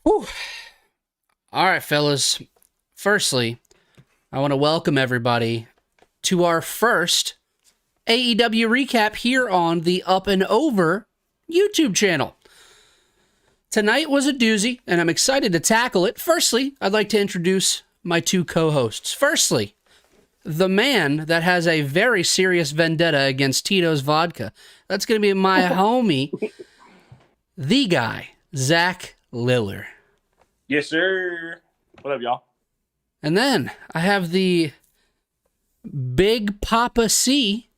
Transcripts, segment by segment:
Whew. All right, fellas. Firstly, I want to welcome everybody to our first AEW recap here on the Up and Over YouTube channel. Tonight was a doozy, and I'm excited to tackle it. Firstly, I'd like to introduce my two co-hosts. Firstly, the man that has a very serious vendetta against Tito's Vodka. That's going to be my homie, the guy, Zach Liller. Yes, sir. What up, y'all? And then I have the Big Papa C,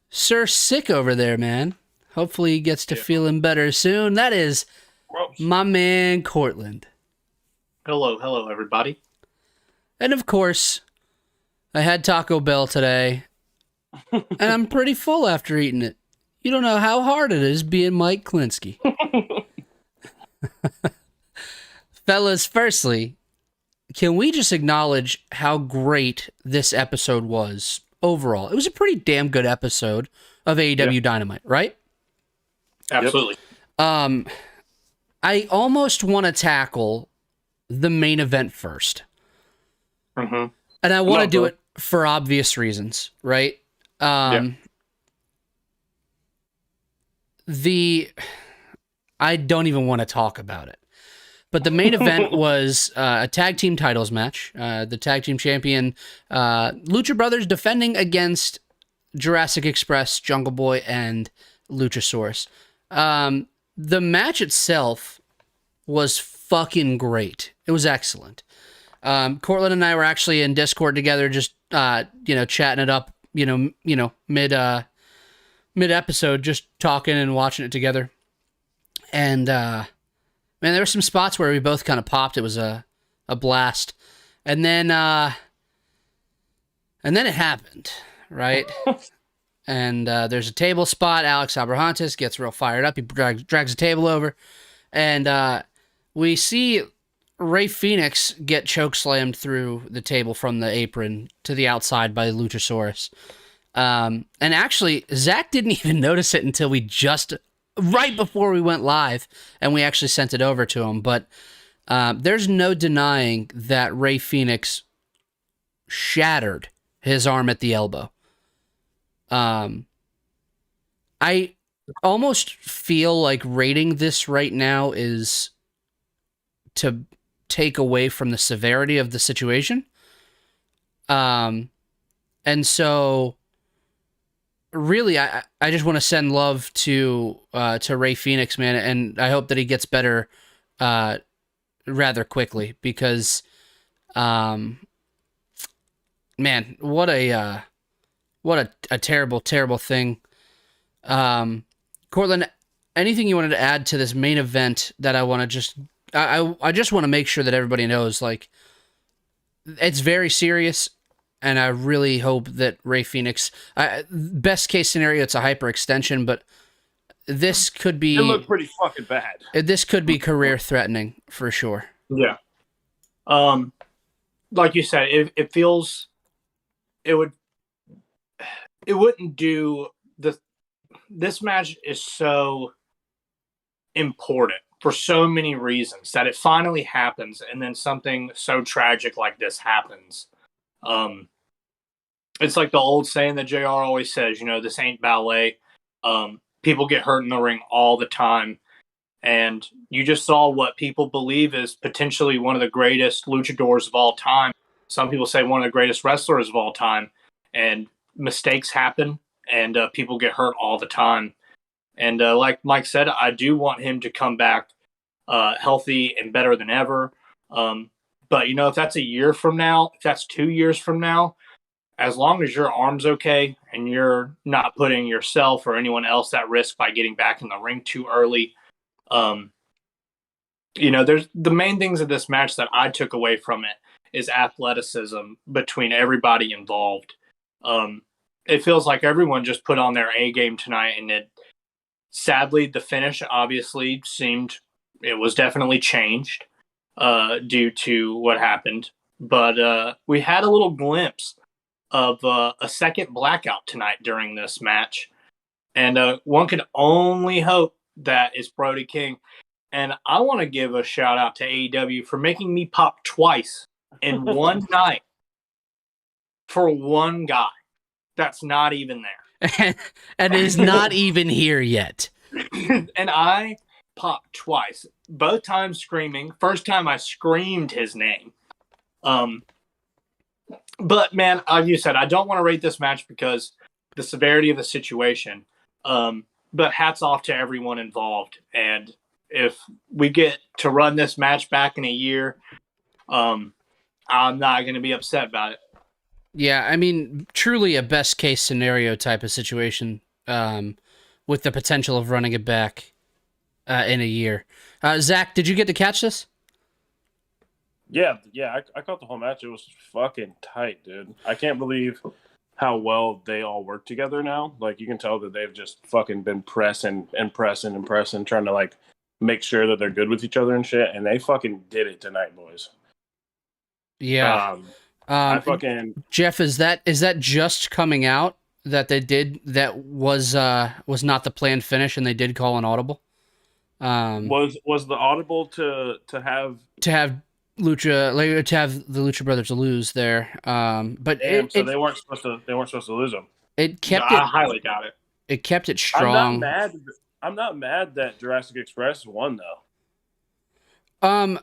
Sir Sick over there, man. Hopefully he gets to feeling better soon. That is my man, Courtland. Hello, everybody. And of course, I had Taco Bell today, and I'm pretty full after eating it. You don't know how hard it is being Mike Klinsky. Fellas, firstly, can we just acknowledge how great this episode was overall? It was a pretty damn good episode of AEW Dynamite, right? Absolutely. I almost want to tackle the main event first. Mm-hmm. And I want to do it for obvious reasons, right? I don't even want to talk about it. But the main event was a tag team titles match. The tag team champion, Lucha Brothers, defending against Jurassic Express, Jungle Boy, and Luchasaurus. The match itself was fucking great. It was excellent. Courtland and I were actually in Discord together, just chatting it up, mid episode, just talking and watching it together. And man, there were some spots where we both kind of popped. It was a blast. And then it happened, right? And there's a table spot. Alex Abrahantes gets real fired up. He drags the table over. And we see Rey Fenix get chokeslammed through the table from the apron to the outside by Luchasaurus. And actually, Zach didn't even notice it until right before we went live, and we actually sent it over to him. But there's no denying that Rey Fenix shattered his arm at the elbow. I almost feel like rating this right now is to take away from the severity of the situation. And so really, I just want to send love to Rey Fenix, man, and I hope that he gets better rather quickly, because man, what a terrible, terrible thing. Courtland, anything you wanted to add to this main event that I want to I just want to make sure that everybody knows, like, it's very serious, and I really hope that Rey Fenix, best case scenario, it's a hyperextension, but this could be... It looked pretty fucking bad. This could be career threatening for sure. Yeah. Like you said, it feels... It wouldn't do... This match is so important for so many reasons that it finally happens, and then something so tragic like this happens. It's like the old saying that JR always says, this ain't ballet. People get hurt in the ring all the time. And you just saw what people believe is potentially one of the greatest luchadors of all time. Some people say one of the greatest wrestlers of all time. And mistakes happen, and people get hurt all the time. And like Mike said, I do want him to come back healthy and better than ever. But, if that's a year from now, if that's 2 years from now, as long as your arm's okay and you're not putting yourself or anyone else at risk by getting back in the ring too early, there's the main things of this match that I took away from it is athleticism between everybody involved. It feels like everyone just put on their A game tonight, and sadly, the finish obviously it was definitely changed due to what happened. But we had a little glimpse of a second blackout tonight during this match. And one could only hope that is Brody King. And I want to give a shout out to AEW for making me pop twice in one night for one guy that's not even there. And is not even here yet. And I popped twice, both times screaming. First time I screamed his name. But man, like you said, I don't want to rate this match because the severity of the situation. But hats off to everyone involved. And if we get to run this match back in a year, I'm not going to be upset about it. Yeah, I mean, truly a best case scenario type of situation, with the potential of running it back in a year. Zach, did you get to catch this? Yeah, I caught the whole match. It was fucking tight, dude. I can't believe how well they all work together now. Like, you can tell that they've just fucking been pressing, trying to, like, make sure that they're good with each other and shit, and they fucking did it tonight, boys. Yeah. I fucking... Jeff, is that just coming out that they did that was not the planned finish and they did call an audible? Was the audible to have Lucha, like, to have the Lucha Brothers lose there, but they weren't supposed to lose them. It kept I highly doubt it. It kept it strong. I'm not mad that Jurassic Express won though.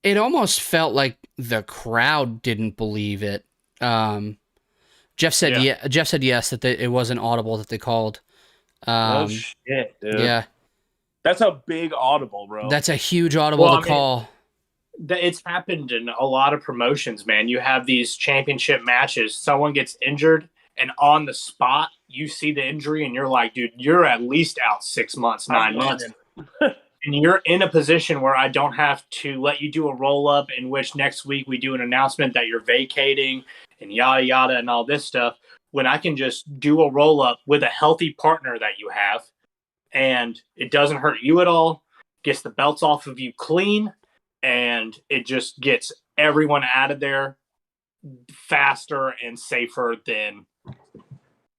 It almost felt like the crowd didn't believe it. Jeff said yes that it wasn't audible that they called. Oh shit, dude. Yeah, that's a big audible, bro. That's a huge audible to call. It's happened in a lot of promotions, man. You have these championship matches. Someone gets injured, and on the spot, you see the injury, and you're like, dude, you're at least out 6 months, 9 months. And you're in a position where I don't have to let you do a roll-up in which next week we do an announcement that you're vacating and yada, yada, and all this stuff, when I can just do a roll-up with a healthy partner that you have, and it doesn't hurt you at all, gets the belts off of you clean, and it just gets everyone out of there faster and safer than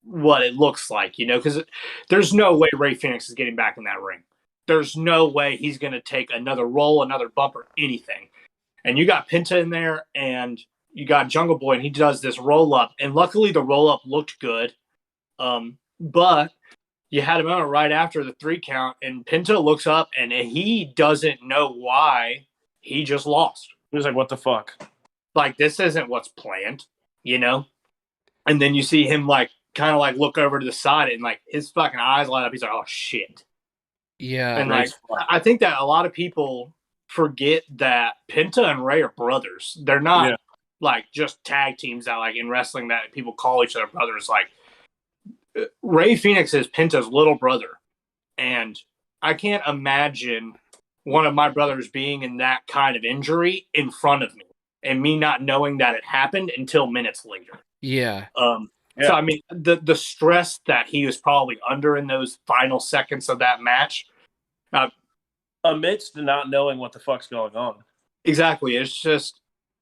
what it looks like, because there's no way Rey Fénix is getting back in that ring. There's no way he's going to take another roll, another bump, or anything. And you got Penta in there, and you got Jungle Boy, and he does this roll-up. And luckily, the roll-up looked good. But you had a moment right after the 3 count, and Penta looks up, and he doesn't know why he just lost. He was like, what the fuck? Like, this isn't what's planned, And then you see him, like, kind of, like, look over to the side, and, like, his fucking eyes light up. He's like, oh, shit. Yeah. And, like, I think that a lot of people forget that Penta and Rey are brothers. They're not, like, just tag teams that, like, in wrestling that people call each other brothers. Like, Rey Fénix is Penta's little brother. And I can't imagine one of my brothers being in that kind of injury in front of me and me not knowing that it happened until minutes later. Yeah. So, I mean, the stress that he was probably under in those final seconds of that match. Amidst not knowing what the fuck's going on. Exactly. It's just,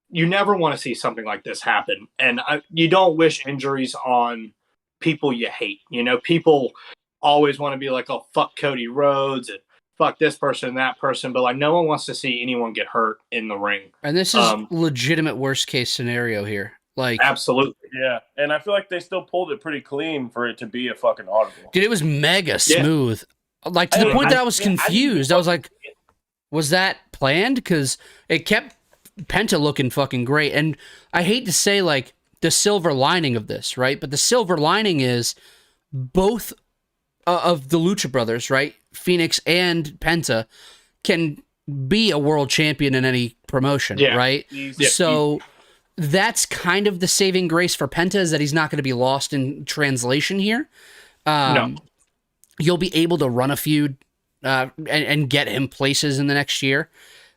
you never want to see something like this happen. And you don't wish injuries on people you hate. People always want to be like, oh, fuck Cody Rhodes and fuck this person and that person. But, like, no one wants to see anyone get hurt in the ring. And this is legitimate worst case scenario here. Like, absolutely. Yeah. And I feel like they still pulled it pretty clean for it to be a fucking audible. Dude, it was mega smooth. Like, to the point that I was confused. I was like, was that planned? Because it kept Penta looking fucking great. And I hate to say, like, the silver lining of this, right? But the silver lining is both of the Lucha Brothers, right? Fénix and Penta can be a world champion in any promotion, right? So that's kind of the saving grace for Penta, is that he's not going to be lost in translation here. No. You'll be able to run a feud and get him places in the next year.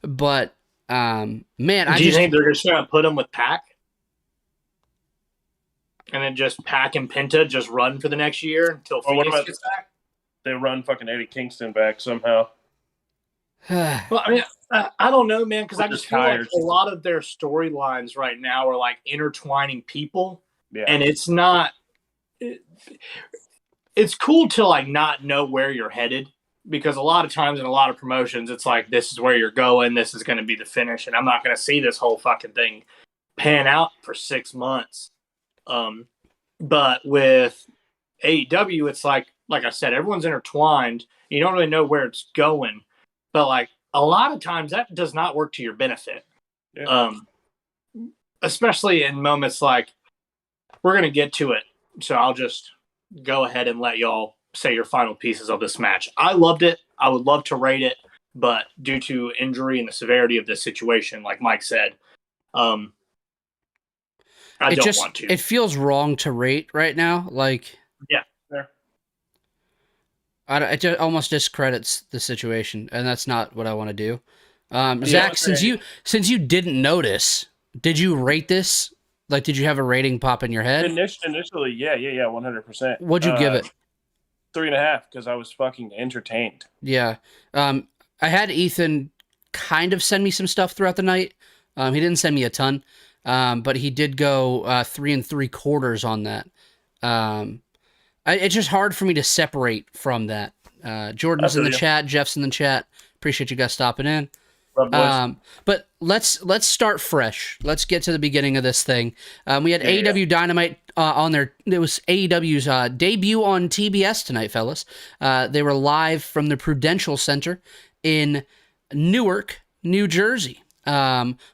But, man, do you think they're just going to put him with Pac? And then just Pac and Penta just run for the next year until Fénix gets back? They run fucking Eddie Kingston back somehow. Well, I mean, I don't know, man, because I just feel like a lot of their storylines right now are like intertwining people, and it's not. It's cool to, like, not know where you're headed, because a lot of times in a lot of promotions, it's like, this is where you're going, this is going to be the finish, and I'm not going to see this whole fucking thing pan out for 6 months. But with AEW, it's like I said, everyone's intertwined. You don't really know where it's going, but like a lot of times that does not work to your benefit. Yeah. Especially in moments like, we're going to get to it. So I'll just go ahead and let y'all say your final pieces of this match. I loved it. I would love to rate it, but due to injury and the severity of this situation, like Mike said, I don't want to. It feels wrong to rate right now. Like, yeah. It just almost discredits the situation, and that's not what I want to do. Zach, since you didn't notice, did you rate this? Like, did you have a rating pop in your head? Initially, yeah, 100%. What'd you give it? 3.5, because I was fucking entertained. Yeah. I had Ethan kind of send me some stuff throughout the night. He didn't send me a ton, but he did go 3 3/4 on that. It's just hard for me to separate from that. Jordan's in the chat, Jeff's in the chat. Appreciate you guys stopping in. But let's start fresh. Let's get to the beginning of this thing. We had AEW Dynamite on there. It was AEW's debut on TBS tonight, fellas. They were live from the Prudential Center in Newark, New Jersey.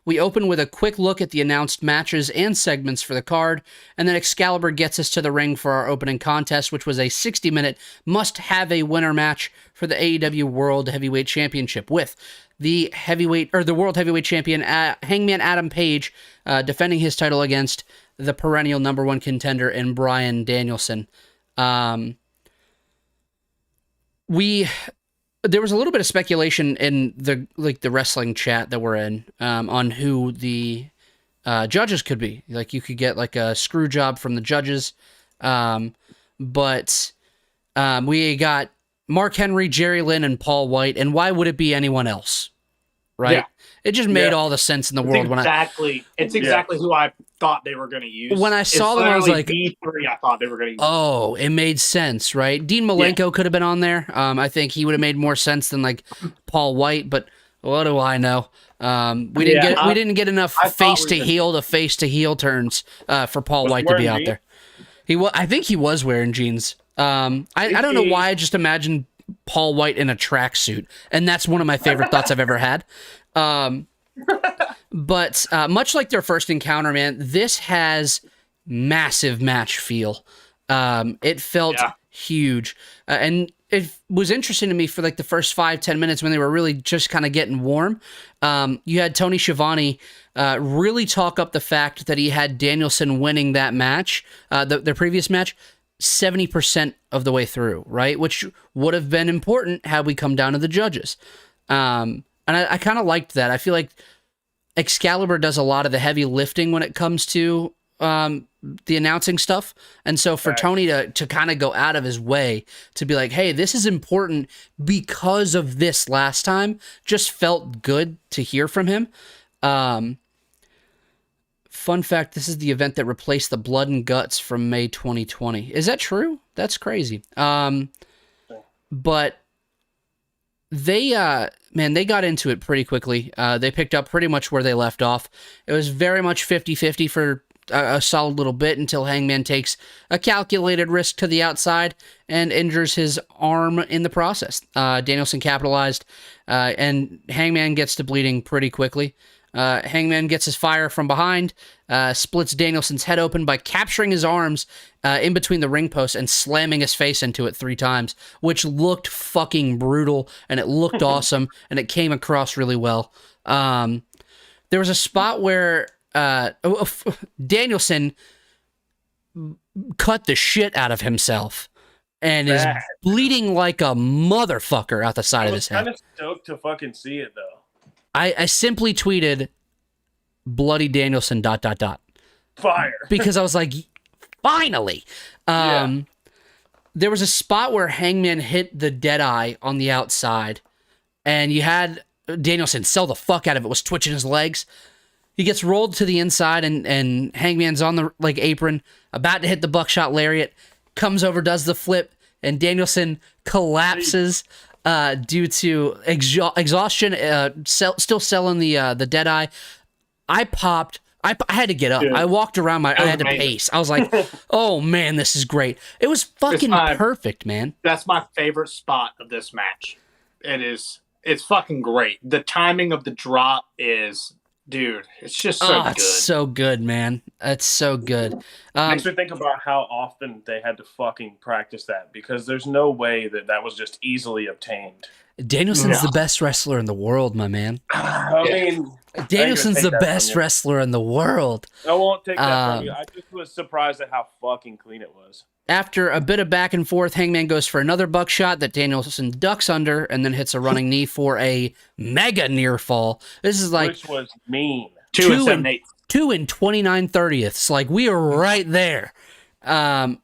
We open with a quick look at the announced matches and segments for the card, and then Excalibur gets us to the ring for our opening contest, which was a 60-minute must-have-a winner match for the AEW World Heavyweight Championship with the World Heavyweight Champion Hangman Adam Page defending his title against the perennial number one contender in Bryan Danielson. There was a little bit of speculation in the wrestling chat that we're in on who the judges could be. Like, you could get like a screw job from the judges, but we got Mark Henry, Jerry Lynn, and Paul White, and why would it be anyone else? Right? Yeah. It just made all the sense in the world. It's exactly who I thought they were going to use. When I saw them, I was like, B3, I thought they were going to use. Oh, it made sense, right? Dean Malenko could have been on there. I think he would have made more sense than like Paul White, but what do I know? We didn't get enough face to heel turns for Paul White to be out there. I think he was wearing jeans. I don't know why. I just imagined Paul White in a tracksuit, and that's one of my favorite thoughts I've ever had. But much like their first encounter, man, this has massive match feel. It felt huge, and it was interesting to me for like the first 5-10 minutes when they were really just kind of getting warm. You had Tony Schiavone really talk up the fact that he had Danielson winning that match, their previous match, 70% of the way through, right? Which would have been important had we come down to the judges. And I kind of liked that. I feel like Excalibur does a lot of the heavy lifting when it comes to the announcing stuff. And so for Tony to kind of go out of his way to be like, hey, this is important because of this last time, just felt good to hear from him. Fun fact, this is the event that replaced the Blood and Guts from May 2020. Is that true? That's crazy. But they got into it pretty quickly. They picked up pretty much where they left off. It was very much 50-50 for a solid little bit until Hangman takes a calculated risk to the outside and injures his arm in the process. Danielson capitalized, and Hangman gets to bleeding pretty quickly. Hangman gets his fire from behind, splits Danielson's head open by capturing his arms in between the ring posts and slamming his face into it 3 times, which looked fucking brutal, and it looked awesome, and it came across really well. There was a spot where Danielson cut the shit out of himself and is bleeding like a motherfucker out the side of his head. I was kind of stoked to fucking see it, though. I simply tweeted Bloody Danielson ... Fire. Because I was like, finally. There was a spot where Hangman hit the Deadeye on the outside, and you had Danielson sell the fuck out of it, was twitching his legs. He gets rolled to the inside, and Hangman's on the apron, about to hit the buckshot lariat, comes over, does the flip, and Danielson collapses. due to exhaustion, still selling the Deadeye. I popped. I had to get up. Dude, I walked around. I had to amazing. pace. I was like, "Oh man, this is great." It was fucking perfect, man. That's my favorite spot of this match. It's fucking great. The timing of the drop is, dude, it's just so good. It's so good, man. It's so good. Makes me think about how often they had to fucking practice that, because there's no way that was just easily obtained. Danielson's the best wrestler in the world, my man. I mean, Danielson's the best wrestler in the world. I won't take that from you. I just was surprised at how fucking clean it was. After a bit of back and forth, Hangman goes for another buckshot that Danielson ducks under and then hits a running knee for a mega near fall. This is like... Which was mean. 2 and 2 and 29/30ths. Like, we are right there.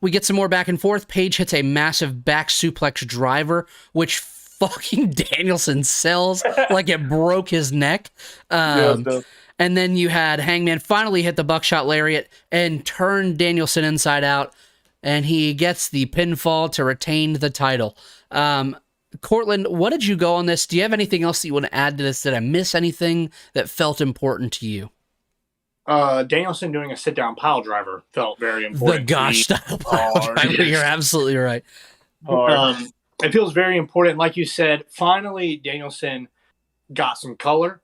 We get some more back and forth. Page hits a massive back suplex driver, which fucking Danielson sells like it broke his neck. And then you had Hangman finally hit the buckshot lariat and turn Danielson inside out, and he gets the pinfall to retain the title. Courtland, what did you go on this? Do you have anything else that you want to add to this? Did I miss anything that felt important to you? Danielson doing a sit-down pile driver felt very important. The gosh style pile driver. You're absolutely right. It feels very important. Like you said, finally Danielson got some color,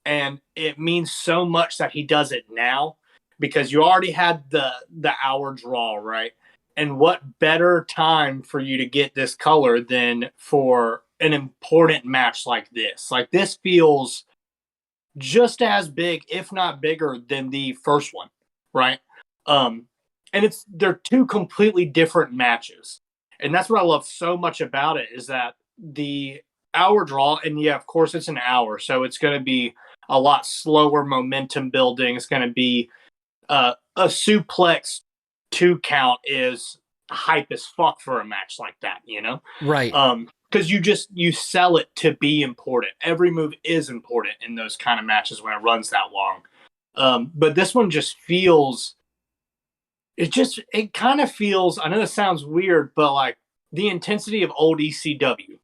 and it means so much that he does it now, because you already had the hour draw, right? And what better time for you to get this color than for an important match like this? Like, this feels just as big, if not bigger, than the first one, right? And they're two completely different matches. And that's what I love so much about it, is that the hour draw, and yeah, of course it's an hour, so it's going to be a lot slower momentum building. It's going to be a suplex 2 count is hype as fuck for a match like that, you know? Right. Because you sell it to be important. Every move is important in those kind of matches when it runs that long. But this one just feels... It kind of feels, I know this sounds weird, but like the intensity of old ECW.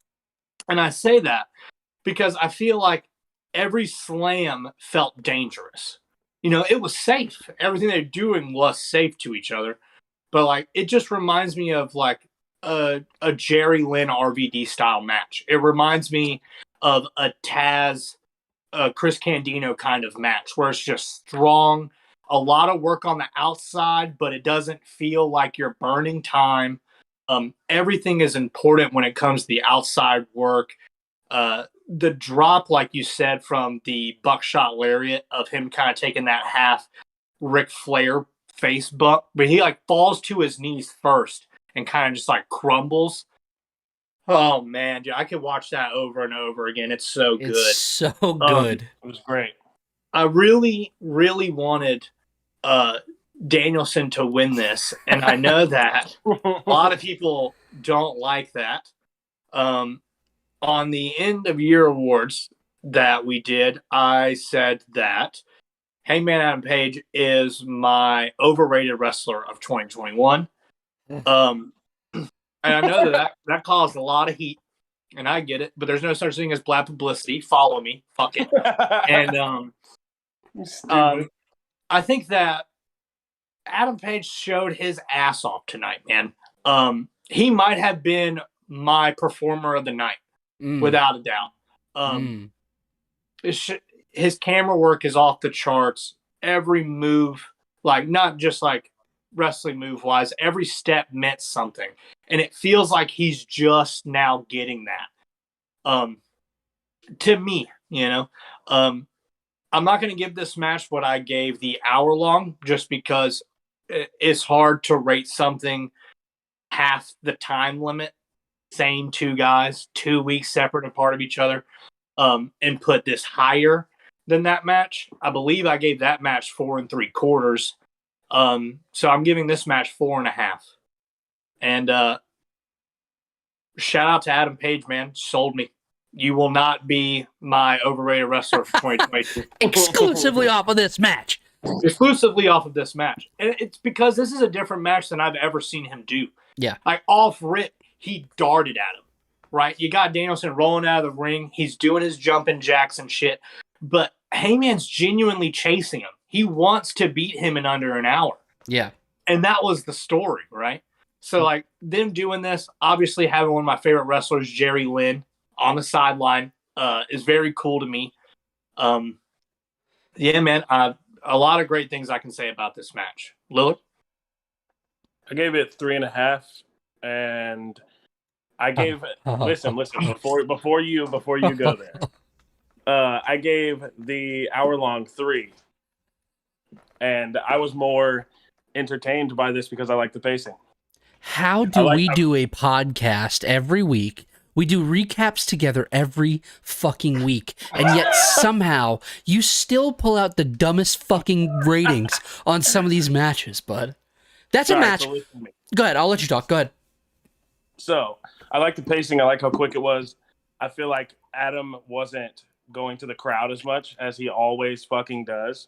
And I say that because I feel like every slam felt dangerous. You know, it was safe. Everything they're doing was safe to each other. But like, it just reminds me of like a Jerry Lynn RVD style match. It reminds me of a Taz, Chris Candido kind of match, where it's just strong, a lot of work on the outside, but it doesn't feel like you're burning time. Everything is important when it comes to the outside work. The drop, like you said, from the buckshot lariat, of him kind of taking that half Ric Flair face bump, but he like falls to his knees first and kind of just like crumbles. Oh man, dude, I could watch that over and over again. It's so good. It's so good. It was great. I really, really wanted Danielson to win this, and I know that a lot of people don't like that. On the end of year awards that we did, I said that Hangman Adam Page is my overrated wrestler of 2021. And I know that caused a lot of heat, and I get it, but there's no such thing as bad publicity. Follow me. Fuck it. And I think that Adam Page showed his ass off tonight, man. He might have been my performer of the night, without a doubt. His camera work is off the charts. Every move, like not just like wrestling move wise, every step meant something, and it feels like he's just now getting that. To me, you know. I'm not going to give this match what I gave the hour long, just because it's hard to rate something half the time limit. Same 2 guys, 2 weeks separate apart of each other, and put this higher than that match. I believe I gave that match 4 3/4. So I'm giving this match 4.5. And shout out to Adam Page, man. Sold me. You will not be my overrated wrestler for 2022. Exclusively off of this match. Exclusively off of this match. And it's because this is a different match than I've ever seen him do. Yeah. Like, off rip, he darted at him. right? You got Danielson rolling out of the ring. He's doing his jumping jacks and shit. But Hangman's genuinely chasing him. He wants to beat him in under an hour. Yeah. And that was the story, right? So, like, them doing this, obviously having one of my favorite wrestlers, Jerry Lynn, on the sideline is very cool to me. Yeah, man, a lot of great things I can say about this match. Lillard? I gave it 3.5, and I gave listen before you go there. I gave the hour-long 3, and I was more entertained by this because I like the pacing. How do we do a podcast every week? We do recaps together every fucking week, and yet somehow you still pull out the dumbest fucking ratings on some of these matches, bud. That's a match. So Go ahead, I'll let you talk. Go ahead. So, I like the pacing. I like how quick it was. I feel like Adam wasn't going to the crowd as much as he always fucking does.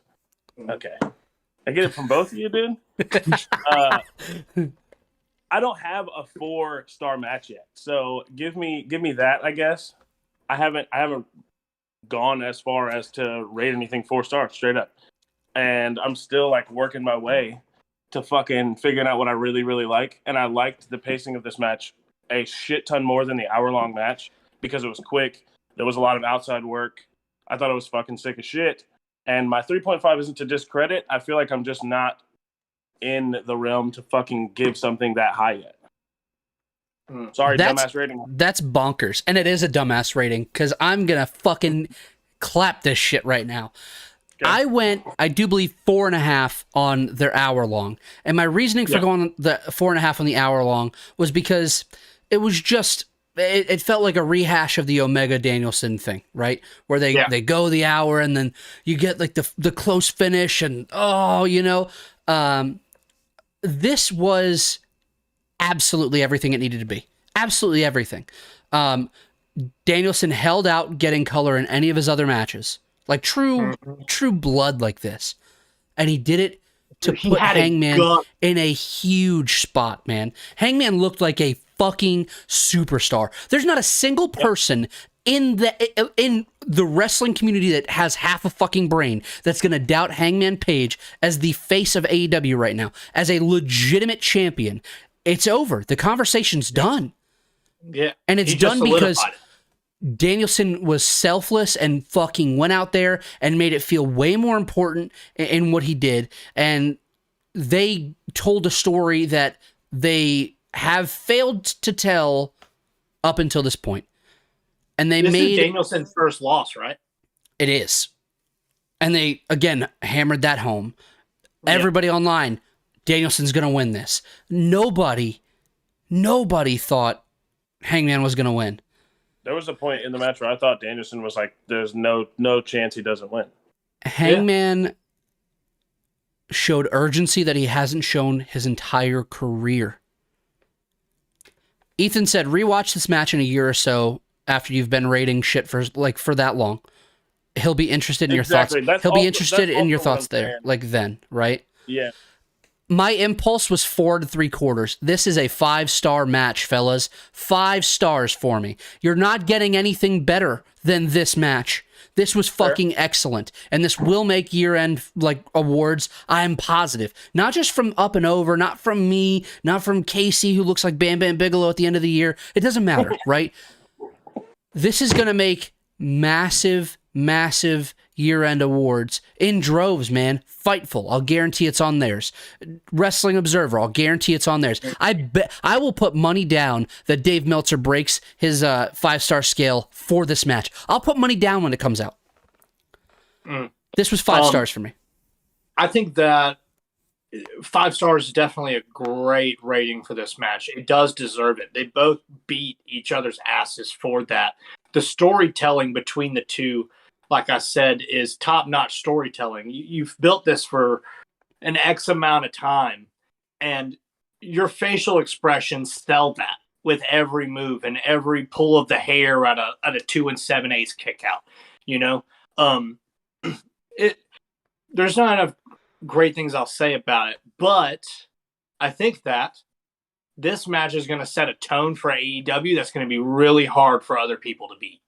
Okay. I get it from both of you, dude. I don't have a 4-star match yet, so give me that. I guess I haven't gone as far as to rate anything 4 stars straight up, and I'm still like working my way to fucking figuring out what I really really like. And I liked the pacing of this match a shit ton more than the hour-long match because it was quick. There was a lot of outside work. I thought it was fucking sick as shit. And my 3.5 isn't to discredit. I feel like I'm just not in the realm to fucking give something that high yet. Sorry, dumbass rating. That's bonkers. And it is a dumbass rating because I'm going to fucking clap this shit right now. Okay. I do believe 4.5 on their hour long. And my reasoning for going the 4.5 on the hour long was because it was just, it felt like a rehash of the Omega Danielson thing, right? Where they go the hour and then you get like the close finish and, this was absolutely everything it needed to be. Absolutely everything. Danielson held out getting color in any of his other matches. Like true blood like this. And he did it to put Hangman in a huge spot, man. Hangman looked like a fucking superstar. There's not a single person in the wrestling community that has half a fucking brain that's going to doubt Hangman Page as the face of AEW right now, as a legitimate champion. It's over. The conversation's done. Yeah. And it's done because Danielson was selfless and fucking went out there and made it feel way more important in what he did. And they told a story that they have failed to tell up until this point. And this is Danielson's first loss, right? It is. And they, again, hammered that home. Everybody online, Danielson's going to win this. Nobody thought Hangman was going to win. There was a point in the match where I thought Danielson was like, there's no chance he doesn't win. Hangman showed urgency that he hasn't shown his entire career. Ethan said, rewatch this match in a year or so after you've been rating shit for that long. He'll be interested in your thoughts. He'll be interested in your thoughts there, like then, right? Yeah. My impulse was 4 3/4. This is a 5-star match, fellas. 5 stars for me. You're not getting anything better than this match. This was fucking excellent. And this will make year-end awards. I'm positive. Not just from Up and Over, not from me, not from Casey, who looks like Bam Bam Bigelow at the end of the year. It doesn't matter, right? This is going to make massive year-end awards in droves, man. Fightful, I'll guarantee it's on theirs. Wrestling Observer, I'll guarantee it's on theirs. I will put money down that Dave Meltzer breaks his 5-star scale for this match. I'll put money down when it comes out. This was 5 stars for me. I think that 5 stars is definitely a great rating for this match. It does deserve it. They both beat each other's asses for that. The storytelling between the two, like I said, is top-notch storytelling. You've built this for an X amount of time, and your facial expressions sell that with every move and every pull of the hair at a 2 7/8 kick out. There's not enough great things I'll say about it, but I think that this match is going to set a tone for AEW that's going to be really hard for other people to beat.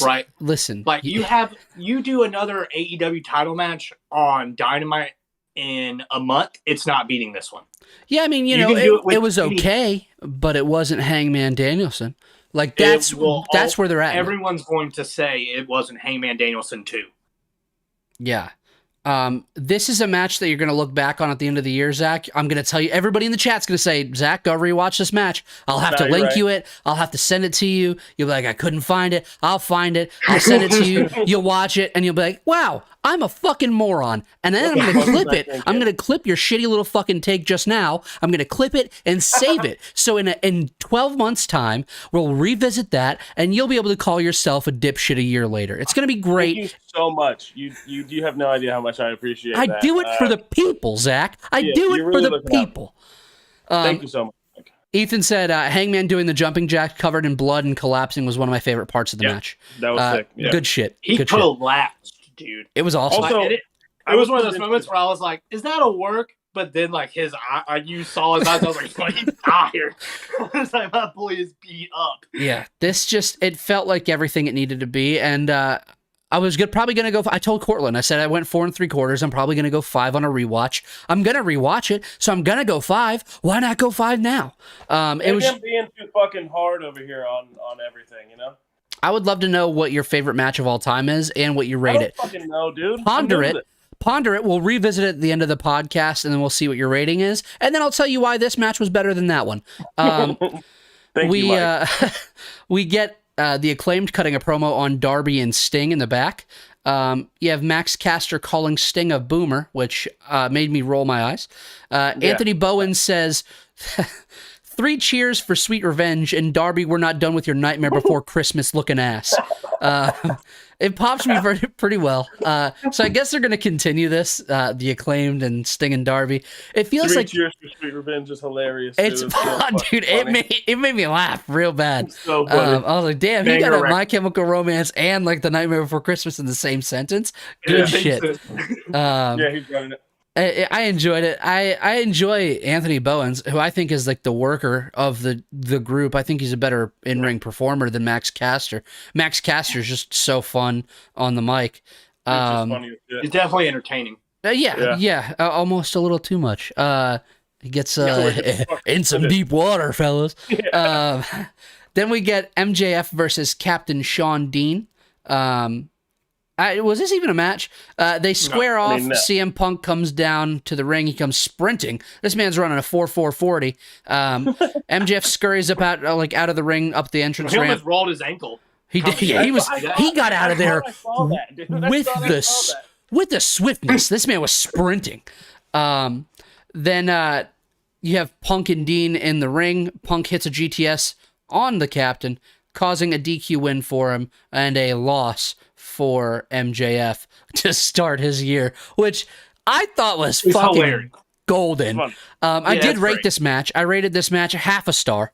Right? Listen, like you do another AEW title match on Dynamite in a month, it's not beating this one. Yeah, I mean, it was okay, but it wasn't Hangman Danielson. Like that's where they're at. Everyone's going to say it wasn't Hangman Danielson too. Yeah. This is a match that you're going to look back on at the end of the year, Zach. I'm going to tell you, everybody in the chat's going to say, Zach, go rewatch this match. I'll have to link you it. I'll have to send it to you. You'll be like, I couldn't find it. I'll find it. I'll send it to you. You'll watch it and you'll be like, wow, I'm a fucking moron. And then I'm going to clip it. I'm going to clip your shitty little fucking take just now. I'm going to clip it and save it. So in 12 months time, we'll revisit that and you'll be able to call yourself a dipshit a year later. It's going to be great. Thank you so much. You have no idea how much I appreciate that. I do it for the people, Zach. I do it for the people. Thank you so much. Ethan said, Hangman doing the jumping jack covered in blood and collapsing was one of my favorite parts of the match. That was sick. Yeah. Good shit. He collapsed, dude. It was awesome. Also, it was one of those moments where I was like, is that a work? But then, like, his eye, you saw his eyes, I was like, he's tired. I was like, my boy is beat up. Yeah, it felt like everything it needed to be, and I was probably going to go. I told Courtland, I said I went 4 3/4. I'm probably going to go 5 on a rewatch. I'm going to rewatch it, so I'm going to go 5. Why not go 5 now? It was him being too fucking hard over here on everything, you know. I would love to know what your favorite match of all time is and what you rate it. I don't fucking know, dude. Ponder it. We'll revisit it at the end of the podcast, and then we'll see what your rating is, and then I'll tell you why this match was better than that one. Thank you, Mike. We get the Acclaimed cutting a promo on Darby and Sting in the back. You have Max Caster calling Sting a boomer, which made me roll my eyes. Anthony Bowen says, 3 cheers for Sweet Revenge, and Darby, we're not done with your Nightmare Before Christmas looking ass. It pops me pretty well. So I guess they're going to continue this, the Acclaimed and Sting and Darby. It feels 3 like cheers for Sweet Revenge is hilarious. It's dude, it made me laugh real bad. So funny. I was like, damn, he got a My Chemical Romance and like the Nightmare Before Christmas in the same sentence. Good shit. Yeah, he's running it. I enjoyed it. I enjoy Anthony Bowens, who I think is like the worker of the group. I think he's a better in-ring performer than Max Caster. Max Caster is just so fun on the mic. He's definitely entertaining. Almost a little too much. He gets in some deep water, fellas. Then we get MJF versus Captain Sean Dean. Was this even a match? They square off. No. CM Punk comes down to the ring. He comes sprinting. This man's running a 4.440. MJF scurries up out of the ring, up the entrance ramp. He almost rolled his ankle. He did. Yeah, he got out of there with the swiftness. This man was sprinting. Then you have Punk and Dean in the ring. Punk hits a GTS on the Captain, causing a DQ win for him and a loss for MJF to start his year, which I thought was fucking hilarious. Golden. I did rate this match. I rated this match a 0.5 star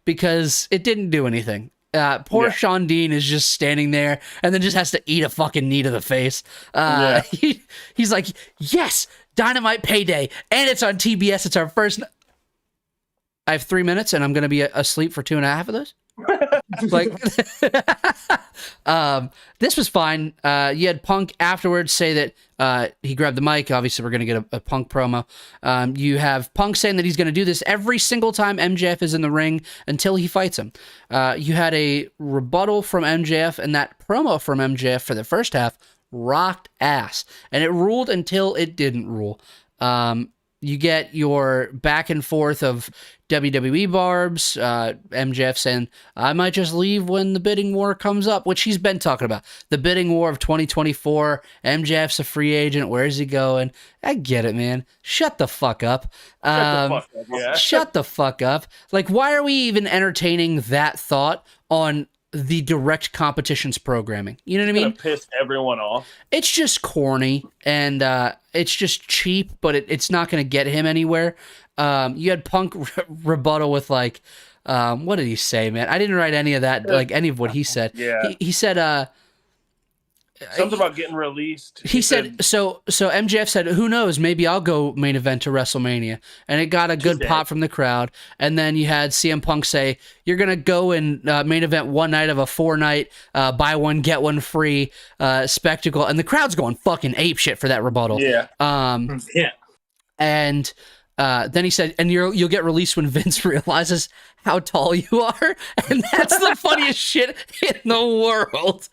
because it didn't do anything. Poor Sean Dean is just standing there and then just has to eat a fucking knee to the face. He's like, yes, Dynamite payday, and it's on TBS. It's our first. I have 3 minutes, and I'm going to be asleep for 2.5 of those. This was fine. You had Punk afterwards say that he grabbed the mic. Obviously, we're going to get a Punk promo. You have Punk saying that he's going to do this every single time MJF is in the ring until he fights him. You had a rebuttal from MJF, and that promo from MJF for the first half rocked ass, and it ruled until it didn't rule. You get your back and forth of WWE barbs, MJF saying, I might just leave when the bidding war comes up, which he's been talking about. The bidding war of 2024, MJF's a free agent, where's he going? I get it, man. Shut the fuck up. Shut the fuck up. Like, why are we even entertaining that thought on the direct competition's programming? You know what I mean? Piss everyone off. It's just corny and it's just cheap, but it's not going to get him anywhere. You had Punk rebuttal with like, what did he say, man? I didn't write any of that, like any of what he said. Yeah. He said, Something about getting released. He said so MJF said, who knows, maybe I'll go main event to WrestleMania. And it got a good pop from the crowd. And then you had CM Punk say, you're going to go and main event one night of a 4-night buy one, get one free spectacle. And the crowd's going fucking apeshit for that rebuttal. Yeah. And then he said, and you'll get released when Vince realizes how tall you are. And that's the funniest shit in the world.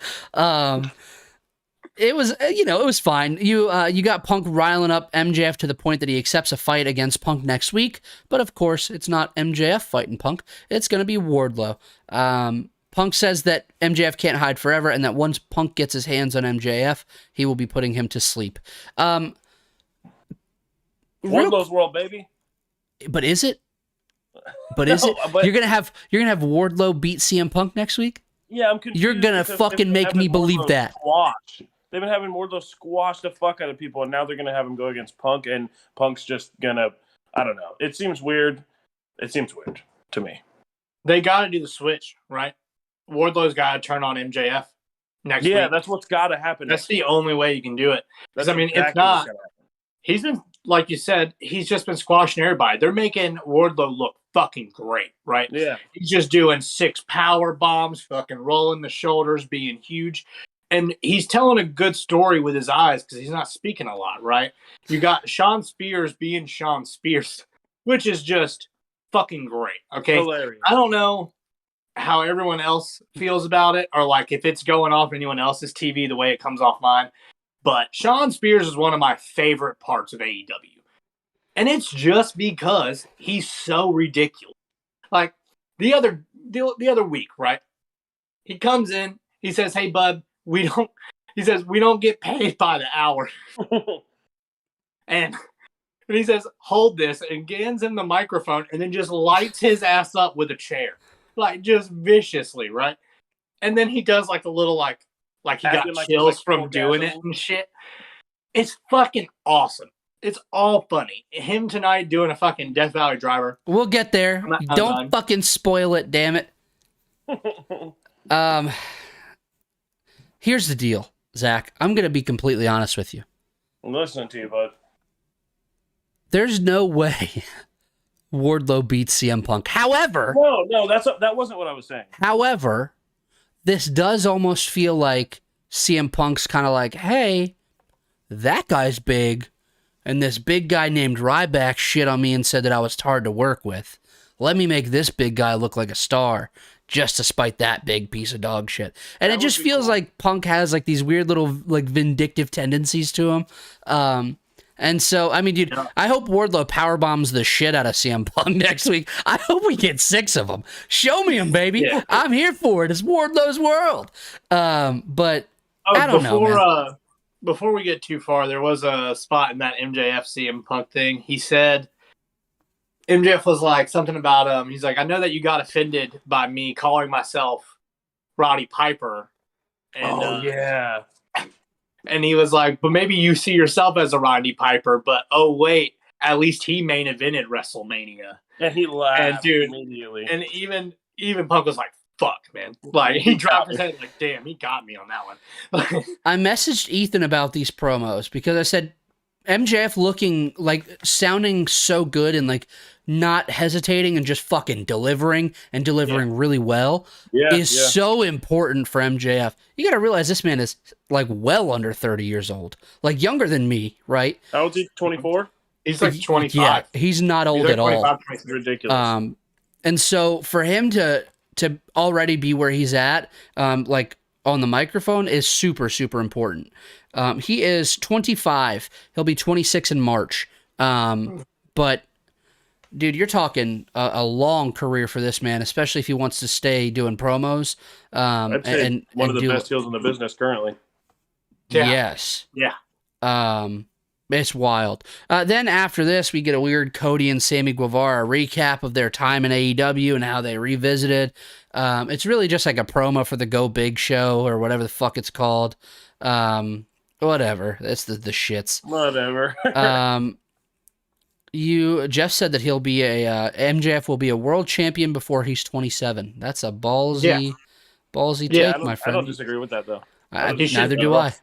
It was, it was fine. You got Punk riling up MJF to the point that he accepts a fight against Punk next week. But of course, it's not MJF fighting Punk. It's going to be Wardlow. Punk says that MJF can't hide forever, and that once Punk gets his hands on MJF, he will be putting him to sleep. Wardlow's world, baby. But is it? But is it? You're gonna have Wardlow beat CM Punk next week? Yeah, I'm confused. You're gonna fucking make me believe that. They've been having Wardlow squash the fuck out of people, and now they're gonna have him go against Punk, and Punk's just gonna, I don't know. It seems weird. It seems weird to me. They got to do the switch, right? Wardlow's got to turn on MJF next week. Yeah, that's what's got to happen. That's the only way you can do it. Because I mean, exactly if not, he's been, like you said, he's just been squashing everybody. They're making Wardlow look fucking great, right? Yeah. He's just doing 6 power bombs, fucking rolling the shoulders, being huge. And he's telling a good story with his eyes because he's not speaking a lot, right? You got Sean Spears being Sean Spears, which is just fucking great, okay? Hilarious. I don't know how everyone else feels about it, or like if it's going off anyone else's TV the way it comes off mine. But Sean Spears is one of my favorite parts of AEW. And it's just because he's so ridiculous. Like the other week, right? He comes in, he says, "Hey bud, we don't get paid by the hour." and he says, "Hold this," and hands him the microphone and then just lights his ass up with a chair. Like just viciously, right? And then he does like a little like he got chills from doing it and shit. It's fucking awesome. It's all funny. Him tonight doing a fucking Death Valley Driver. We'll get there. Don't fucking spoil it, damn it. Here's the deal, Zach. I'm going to be completely honest with you. I'm listening to you, bud. There's no way Wardlow beats CM Punk. However... No, that wasn't what I was saying. However, this does almost feel like CM Punk's kind of like, hey, that guy's big, and this big guy named Ryback shit on me and said that I was hard to work with. Let me make this big guy look like a star, just to spite that big piece of dog shit. And it just feels like Punk has like these weird little like vindictive tendencies to him. And so, I mean, dude, yeah. I hope Wardlow powerbombs the shit out of CM Punk next week. I hope we get 6 of them. Show me them, baby. Yeah. I'm here for it. It's Wardlow's world. But I don't know, man. Before we get too far, there was a spot in that MJF CM Punk thing. He said, MJF was like something about he's like, I know that you got offended by me calling myself Roddy Piper. And, yeah. And he was like, but maybe you see yourself as a Roddy Piper, but oh wait, at least he main evented WrestleMania. And he laughed and, dude, immediately. And even Punk was like, fuck, man. Like he dropped his head like, damn, he got me on that one. I messaged Ethan about these promos because I said MJF looking like sounding so good and like not hesitating and just fucking delivering really well is so important for MJF. You got to realize this man is like well under 30 years old, like younger than me, right? How old is he? 24? He's like 25. Yeah, he's not old at all. It's ridiculous. And so for him to already be where he's at, like on the microphone is super, super important. He is 25. He'll be 26 in March. But dude, you're talking a long career for this man, especially if he wants to stay doing promos. I'd say one of the best heels in the business currently. Yeah. Yes. Yeah. It's wild. Then after this, we get a weird Cody and Sammy Guevara recap of their time in AEW and how they revisited. It's really just like a promo for the Go Big show or whatever the fuck it's called. Whatever. That's the shits. Whatever. Jeff said that he'll be MJF will be a world champion before he's 27. That's a ballsy take, my friend. I don't disagree with that though. Neither do I.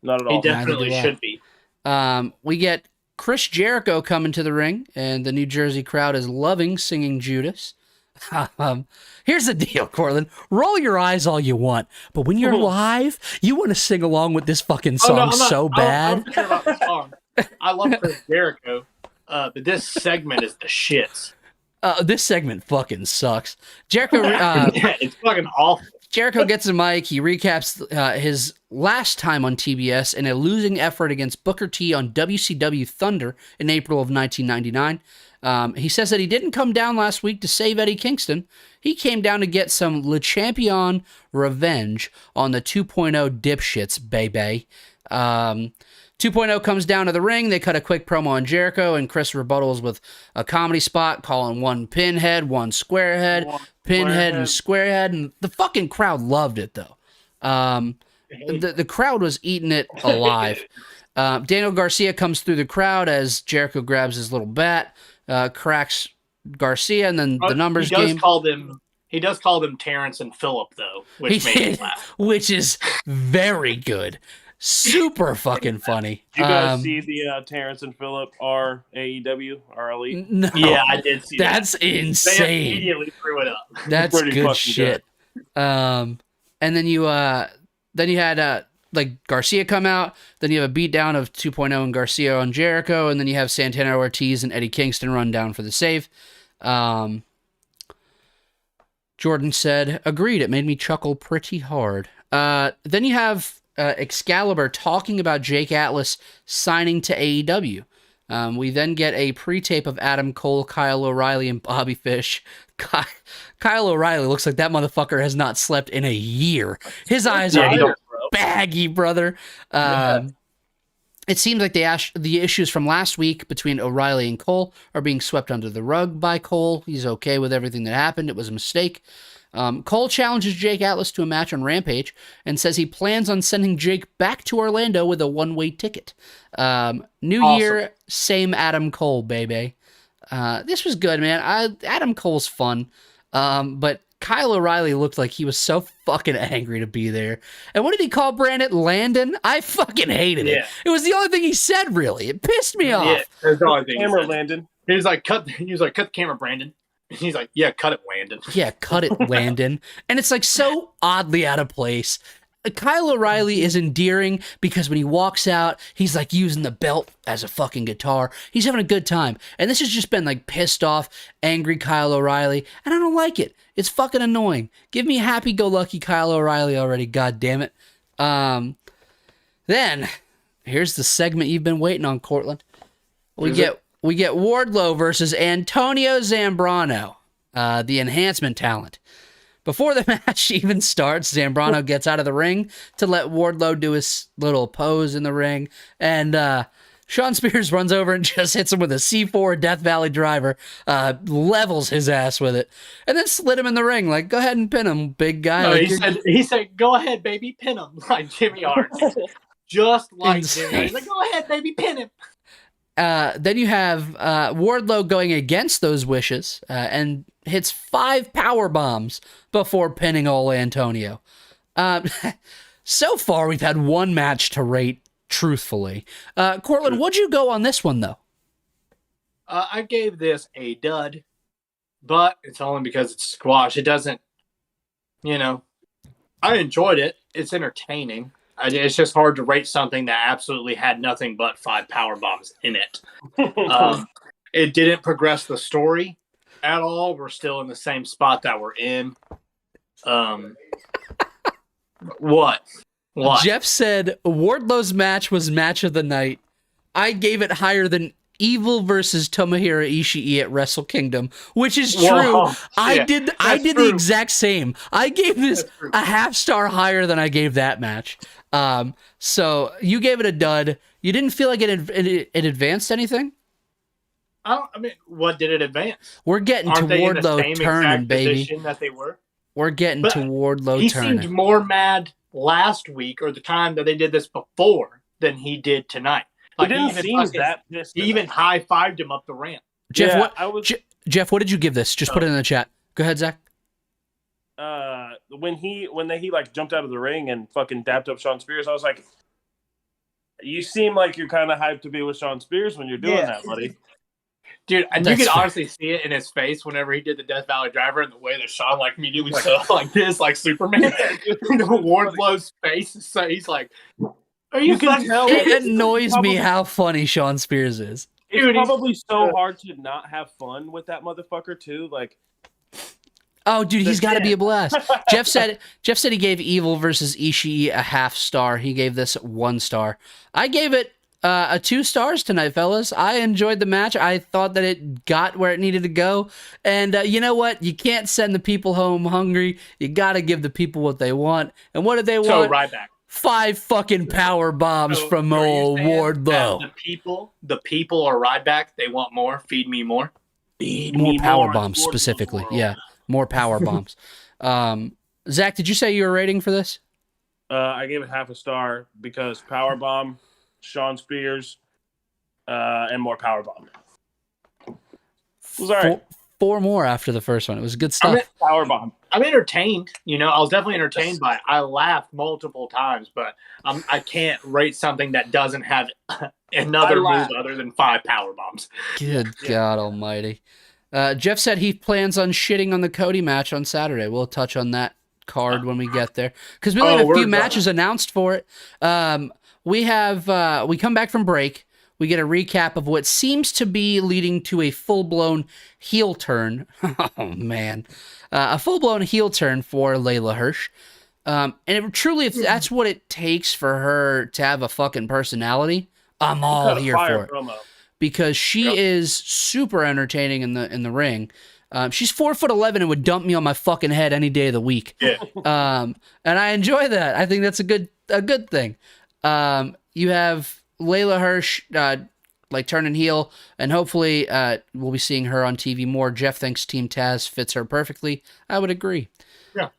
Not at He all. definitely should be. We get Chris Jericho coming to the ring, and the New Jersey crowd is loving singing Judas. Here's the deal, Courtland. Roll your eyes all you want, but when you're live, you want to sing along with this fucking song so bad. I don't care about the song. I love Chris Jericho, but this segment is the shits. This segment fucking sucks. Jericho, it's fucking awful. Jericho gets a mic. He recaps his last time on TBS in a losing effort against Booker T on WCW Thunder in April of 1999. He says that he didn't come down last week to save Eddie Kingston. He came down to get some Le Champion revenge on the 2.0 dipshits, baby. 2.0 comes down to the ring. They cut a quick promo on Jericho, and Chris rebuttals with a comedy spot calling one pinhead, one squarehead, pinhead and squarehead, and the fucking crowd loved it, though. The crowd was eating it alive. Daniel Garcia comes through the crowd as Jericho grabs his little bat, cracks Garcia, and then the numbers game. He does call them Terrence and Phillip, though, which made me laugh. Which is very good. Super fucking funny. Did you guys see the Terrence and Phillip are AEW, are Elite? No. Yeah, I did see that. That's insane. They immediately threw it up. That's good shit. And then you had like Garcia come out, then you have a beatdown of 2.0 and Garcia on Jericho, and then you have Santana Ortiz and Eddie Kingston run down for the save. Jordan said, agreed, it made me chuckle pretty hard. Then you have Excalibur talking about Jake Atlas signing to AEW. We then get a pre-tape of Adam Cole, Kyle O'Reilly, and Bobby Fish. Kyle O'Reilly looks like that motherfucker has not slept in a year. His eyes are baggy, brother. It seems like the issues from last week between O'Reilly and Cole are being swept under the rug by Cole. He's okay with everything that happened. It was a mistake. Cole challenges Jake Atlas to a match on Rampage and says he plans on sending Jake back to Orlando with a one-way ticket. New year, same Adam Cole, baby. This was good, man. Adam Cole's fun, but Kyle O'Reilly looked like he was so fucking angry to be there. And what did he call Brandon? Landon? I fucking hated it. It was the only thing he said, really. It pissed me off. Yeah, that's the only thing. Camera, Landon. He was like, cut the camera, Brandon. And he's like, yeah, cut it, Landon. Yeah, cut it, Landon. And it's like so oddly out of place. Kyle O'Reilly is endearing because when he walks out, he's like using the belt as a fucking guitar. He's having a good time. And this has just been like pissed off, angry Kyle O'Reilly. And I don't like it. It's fucking annoying. Give me happy-go-lucky Kyle O'Reilly already, god damn it. Then, here's the segment you've been waiting on, Courtland. We get Wardlow versus Antonio Zambrano, the enhancement talent. Before the match even starts, Zambrano gets out of the ring to let Wardlow do his little pose in the ring, and Sean Spears runs over and just hits him with a C4 Death Valley driver, levels his ass with it, and then slid him in the ring. Like, go ahead and pin him, big guy. No, like he said, go ahead, baby, pin him, like Jimmy Hart. Just like Insane. Jimmy. He's like, go ahead, baby, pin him. Then you have Wardlow going against those wishes and hits 5 power bombs before pinning old Antonio. So far, we've had one match to rate truthfully. Courtland, what'd you go on this one, though? I gave this a dud, but it's only because it's squash. It doesn't, I enjoyed it. It's entertaining. It's just hard to rate something that absolutely had nothing but 5 power bombs in it. It didn't progress the story at all. We're still in the same spot that we're in. What? Jeff said Wardlow's match was match of the night. I gave it higher than Evil versus Tomohiro Ishii at Wrestle Kingdom, which is true. Whoa. I Yeah, did true. the exact same. I gave this a half star higher than I gave that match. So you gave it a dud. You didn't feel like it advanced anything? What did it advance? We're getting Aren't to they in the Wardlow same turning, exact baby. position that they were? We're getting But to Wardlow He turning. seemed more mad last week or the time that they did this before than he did tonight. He didn't seem that pissed. He even high-fived him up the ramp. Jeff, Yeah, Jeff, what did you give this? Just put it in the chat. Go ahead, Zach. when he like jumped out of the ring and fucking dapped up Sean Spears, I was like, you seem like you're kind of hyped to be with Sean Spears when you're doing that, buddy. Dude, and That's you could fair. honestly see it in his face whenever he did the Death Valley Driver and the way that Sean like immediately stood like this, like Superman. Wardlow's face is so he's like, "Are you can fucking tell It annoys me probably- how funny Sean Spears is. It's Dude, probably so hard to not have fun with that motherfucker too. Like, Oh, dude, he's got to be a blast. Jeff said he gave Evil versus Ishii a half star. He gave this 1 star. I gave it a 2 stars tonight, fellas. I enjoyed the match. I thought that it got where it needed to go. And you know what? You can't send the people home hungry. You got to give the people what they want. And what did they so want? right back." 5 fucking power bombs So, from are you old saying Wardlow. that the people are right back. They want more. Feed me more. More power more bombs Wardlow's specifically. world. Yeah, more power bombs. Zach, did you say you were rating for this? I gave it half a star because Powerbomb, Sean Spears, and more Powerbomb. It was all right. 4 more after the first one. It was good stuff. Powerbomb. I'm entertained. I was definitely entertained by it. I laughed multiple times, but I can't rate something that doesn't have another move other than 5 power bombs. Good God Almighty. Jeff said he plans on shitting on the Cody match on Saturday. We'll touch on that card when we get there because we only have a few matches announced for it. We come back from break. We get a recap of what seems to be leading to a full-blown heel turn. Oh, man. A full-blown heel turn for Layla Hirsch. And if that's what it takes for her to have a fucking personality, I'm all here for it. Promo. Because she is super entertaining in the ring. She's 4'11" and would dump me on my fucking head any day of the week. Yeah. And I enjoy that. I think that's a good thing. You have Layla Hirsch like turning heel, and hopefully we'll be seeing her on TV more. Jeff thinks Team Taz fits her perfectly. I would agree. Yeah.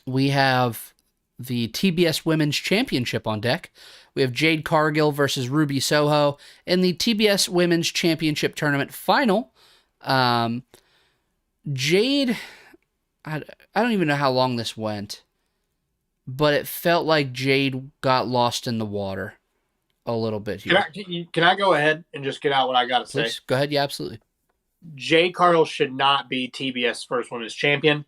We have the TBS Women's Championship on deck. We have Jade Cargill versus Ruby Soho in the TBS Women's Championship Tournament final. Jade, I don't even know how long this went, but it felt like Jade got lost in the water a little bit here. Can I go ahead and just get out what I got to say? Please, go ahead. Yeah, absolutely. Jade Cargill should not be TBS first women's champion.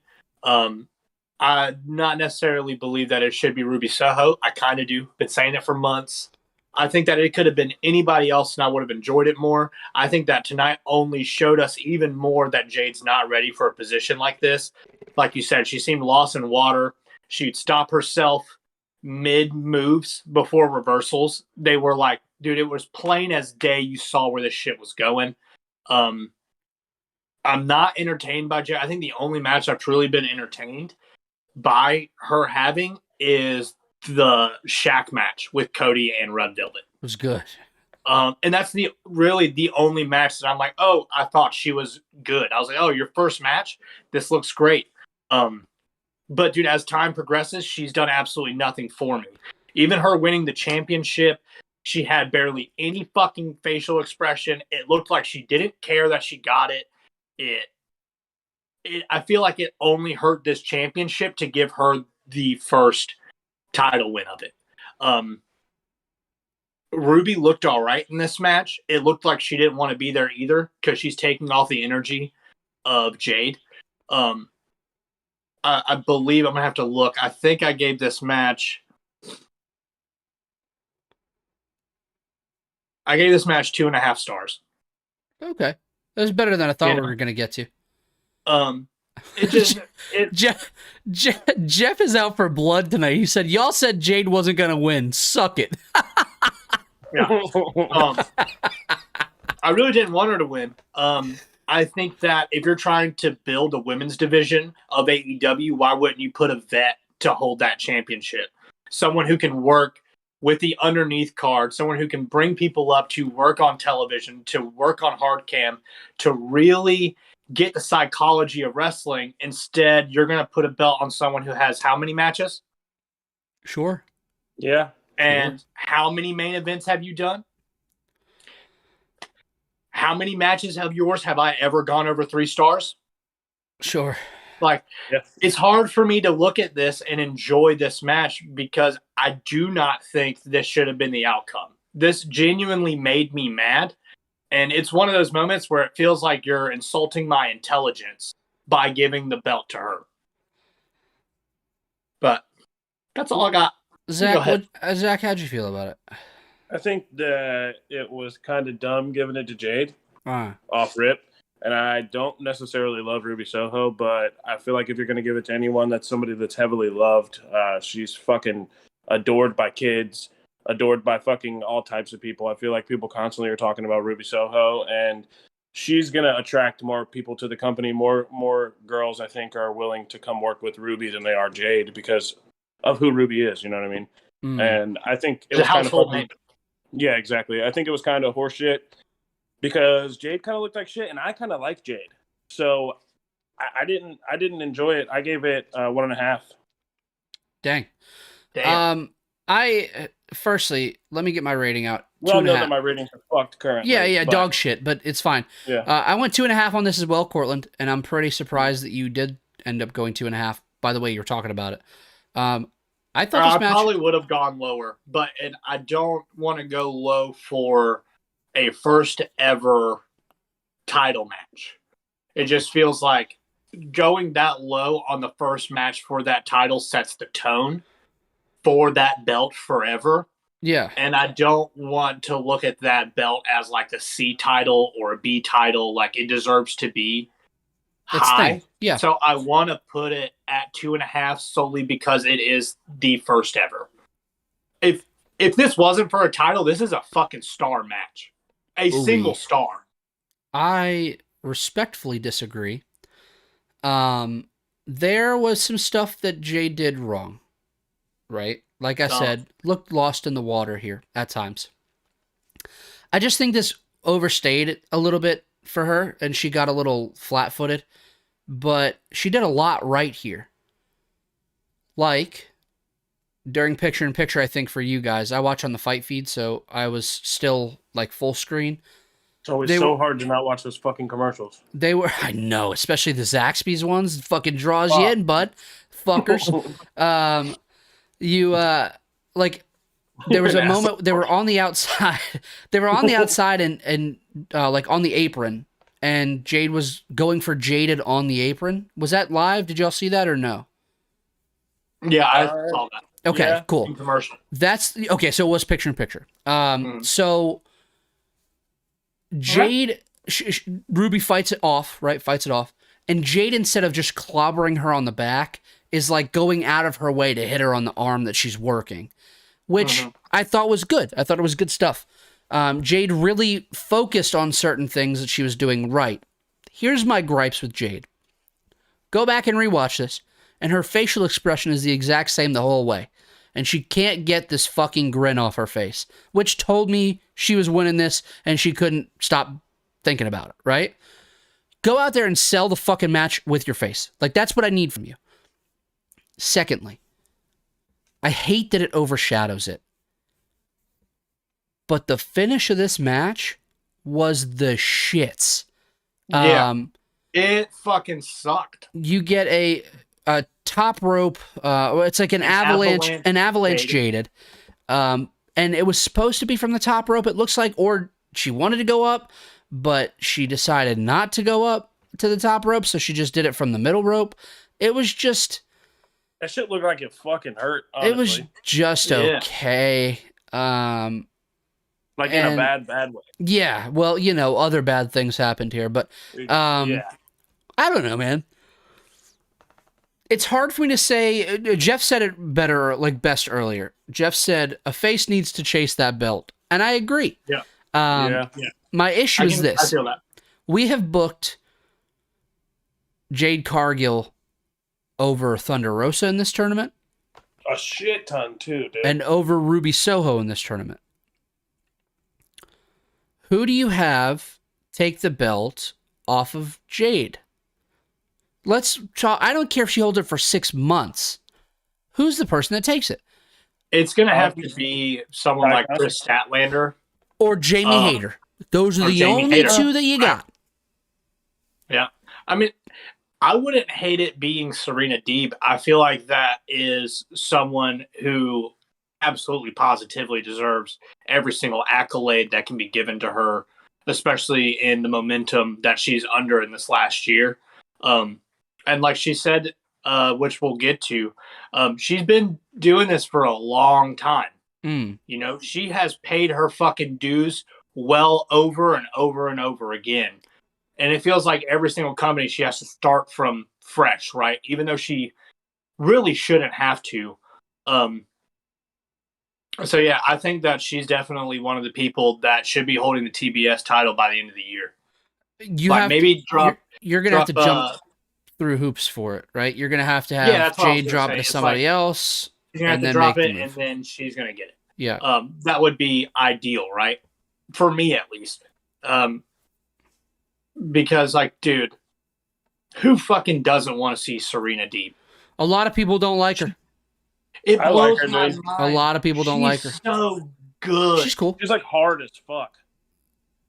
I not necessarily believe that it should be Ruby Soho. I kind of do. Been saying it for months. I think that it could have been anybody else and I would have enjoyed it more. I think that tonight only showed us even more that Jade's not ready for a position like this. Like you said, she seemed lost in water. She'd stop herself mid moves before reversals. They were like, dude, it was plain as day. You saw where this shit was going. I'm not entertained by Jade. I think the only match I've truly been entertained by her having is the Shaq match with Cody and Red Velvet. It was good. And that's really the only match that I'm like, oh, I thought she was good. I was like, oh, your first match? This looks great. But dude, as time progresses, she's done absolutely nothing for me. Even her winning the championship, she had barely any fucking facial expression. It looked like she didn't care that she got it. I feel like it only hurt this championship to give her the first title win of it. Ruby looked all right in this match. It looked like she didn't want to be there either because she's taking off the energy of Jade. I believe I'm going to have to look. I think I gave this match 2.5 stars. Okay. That was better than I thought we were going to get to. Jeff is out for blood tonight. He said, y'all said Jade wasn't going to win. Suck it. Yeah. I really didn't want her to win. I think that if you're trying to build a women's division of AEW, why wouldn't you put a vet to hold that championship? Someone who can work with the underneath card, someone who can bring people up to work on television, to work on hard cam, to really get the psychology of wrestling. Instead, you're going to put a belt on someone who has how many matches? Sure. Yeah. And how many main events have you done? How many matches of yours have I ever gone over 3 stars? Sure. Like, Yeah. it's hard for me to look at this and enjoy this match because I do not think this should have been the outcome. This genuinely made me mad. And it's one of those moments where it feels like you're insulting my intelligence by giving the belt to her. But that's all I got. Zach, Zach, how'd you feel about it? I think that it was kind of dumb giving it to Jade off rip. And I don't necessarily love Ruby Soho, but I feel like if you're going to give it to anyone, that's somebody that's heavily loved. She's fucking adored by kids, adored by fucking all types of people. I feel like people constantly are talking about Ruby Soho, and she's going to attract more people to the company. More girls, I think, are willing to come work with Ruby than they are Jade because of who Ruby is, you know what I mean? And I think it was kind of fucking... Yeah, exactly. I think it was kind of horseshit. Because Jade kind of looked like shit, and I kind of like Jade, so I didn't enjoy it. I gave it 1.5. Dang. Firstly, let me get my rating out. Well, I know that my ratings are fucked currently. Yeah, dog shit, but it's fine. Yeah. I went 2.5 on this as well, Courtland, and I'm pretty surprised that you did end up going 2.5. By the way, you're talking about it. I thought this match... probably would have gone lower, but I don't want to go low for a first ever title match. It just feels like going that low on the first match for that title sets the tone for that belt forever. Yeah. And I don't want to look at that belt as like a C title or a B title like it deserves to be high. Yeah. So I want to put it at 2.5 solely because it is the first ever. If this wasn't for a title, this is a fucking star match. Single star. I respectfully disagree. There was some stuff that Jade did wrong, right? Like I said, looked lost in the water here at times. I just think this overstayed it a little bit for her, and she got a little flat-footed, but she did a lot right here. Like... during picture-in-picture, I think, for you guys, I watch on the fight feed, so I was still, like, full screen. It's always hard to not watch those fucking commercials. I know, especially the Zaxby's ones. Fucking draws you in, bud. Fuckers. There was a moment, they were on the outside. They were on the outside and like, on the apron, and Jade was going for Jaded on the apron. Was that live? Did y'all see that or no? Yeah, I saw that. Okay, yeah, cool. Commercial. That's okay. So it was picture in picture. So Jade, Ruby fights it off, right? Fights it off, and Jade, instead of just clobbering her on the back, is like going out of her way to hit her on the arm that she's working, which I thought was good. I thought it was good stuff. Jade really focused on certain things that she was doing right. Here's my gripes with Jade. Go back and rewatch this. And her facial expression is the exact same the whole way. And she can't get this fucking grin off her face, which told me she was winning this and she couldn't stop thinking about it, right? Go out there and sell the fucking match with your face. Like, that's what I need from you. Secondly, I hate that it overshadows it. But the finish of this match was the shits. Yeah. It fucking sucked. You get a top rope, it's like an avalanche Jaded. And it was supposed to be from the top rope, it looks like, or she wanted to go up, but she decided not to go up to the top rope, so she just did it from the middle rope. It was just... that shit looked like it fucking hurt, honestly. It was just okay. Like in a bad way. Yeah, well, you know, other bad things happened here, but I don't know, man. It's hard for me to say. Jeff said it best earlier. Jeff said a face needs to chase that belt, and I agree. Yeah. My issue is this: I feel that we have booked Jade Cargill over Thunder Rosa in this tournament, a shit ton too, dude, and over Ruby Soho in this tournament. Who do you have take the belt off of Jade? Let's talk. I don't care if she holds it for 6 months. Who's the person that takes it? It's going to have to be someone like Chris Statlander. Or Jamie Hayter. Those are the only two that you got. Yeah. I mean, I wouldn't hate it being Serena Deeb. I feel like that is someone who absolutely positively deserves every single accolade that can be given to her, especially in the momentum that she's under in this last year. And like she said, which we'll get to, she's been doing this for a long time. Mm. You know, she has paid her fucking dues well over and over and over again. And it feels like every single company she has to start from fresh, right? Even though she really shouldn't have to. So yeah, I think that she's definitely one of the people that should be holding the TBS title by the end of the year. You're gonna have to jump through hoops for it, right? You're gonna have to have Jade drop it to somebody else. She's gonna have to drop it, and then she's gonna get it. Yeah. That would be ideal, right? For me, at least. Because, like, dude, who fucking doesn't want to see Serena Deeb? A lot of people don't like her. It blows my mind. A lot of people don't like her. She's so good. She's cool. She's like hard as fuck.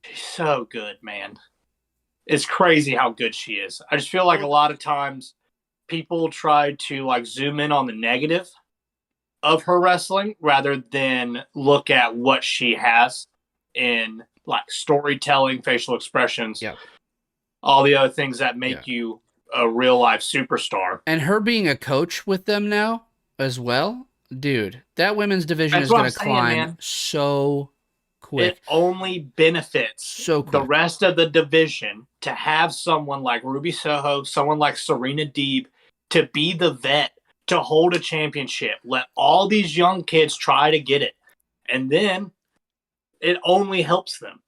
She's so good, man. It's crazy how good she is. I just feel like a lot of times people try to like zoom in on the negative of her wrestling rather than look at what she has in like storytelling, facial expressions, all the other things that make you a real life superstar. And her being a coach with them now as well, dude, that women's division is going to climb so quick. It only benefits the rest of the division to have someone like Ruby Soho, someone like Serena Deeb to be the vet, to hold a championship. Let all these young kids try to get it. And then it only helps them.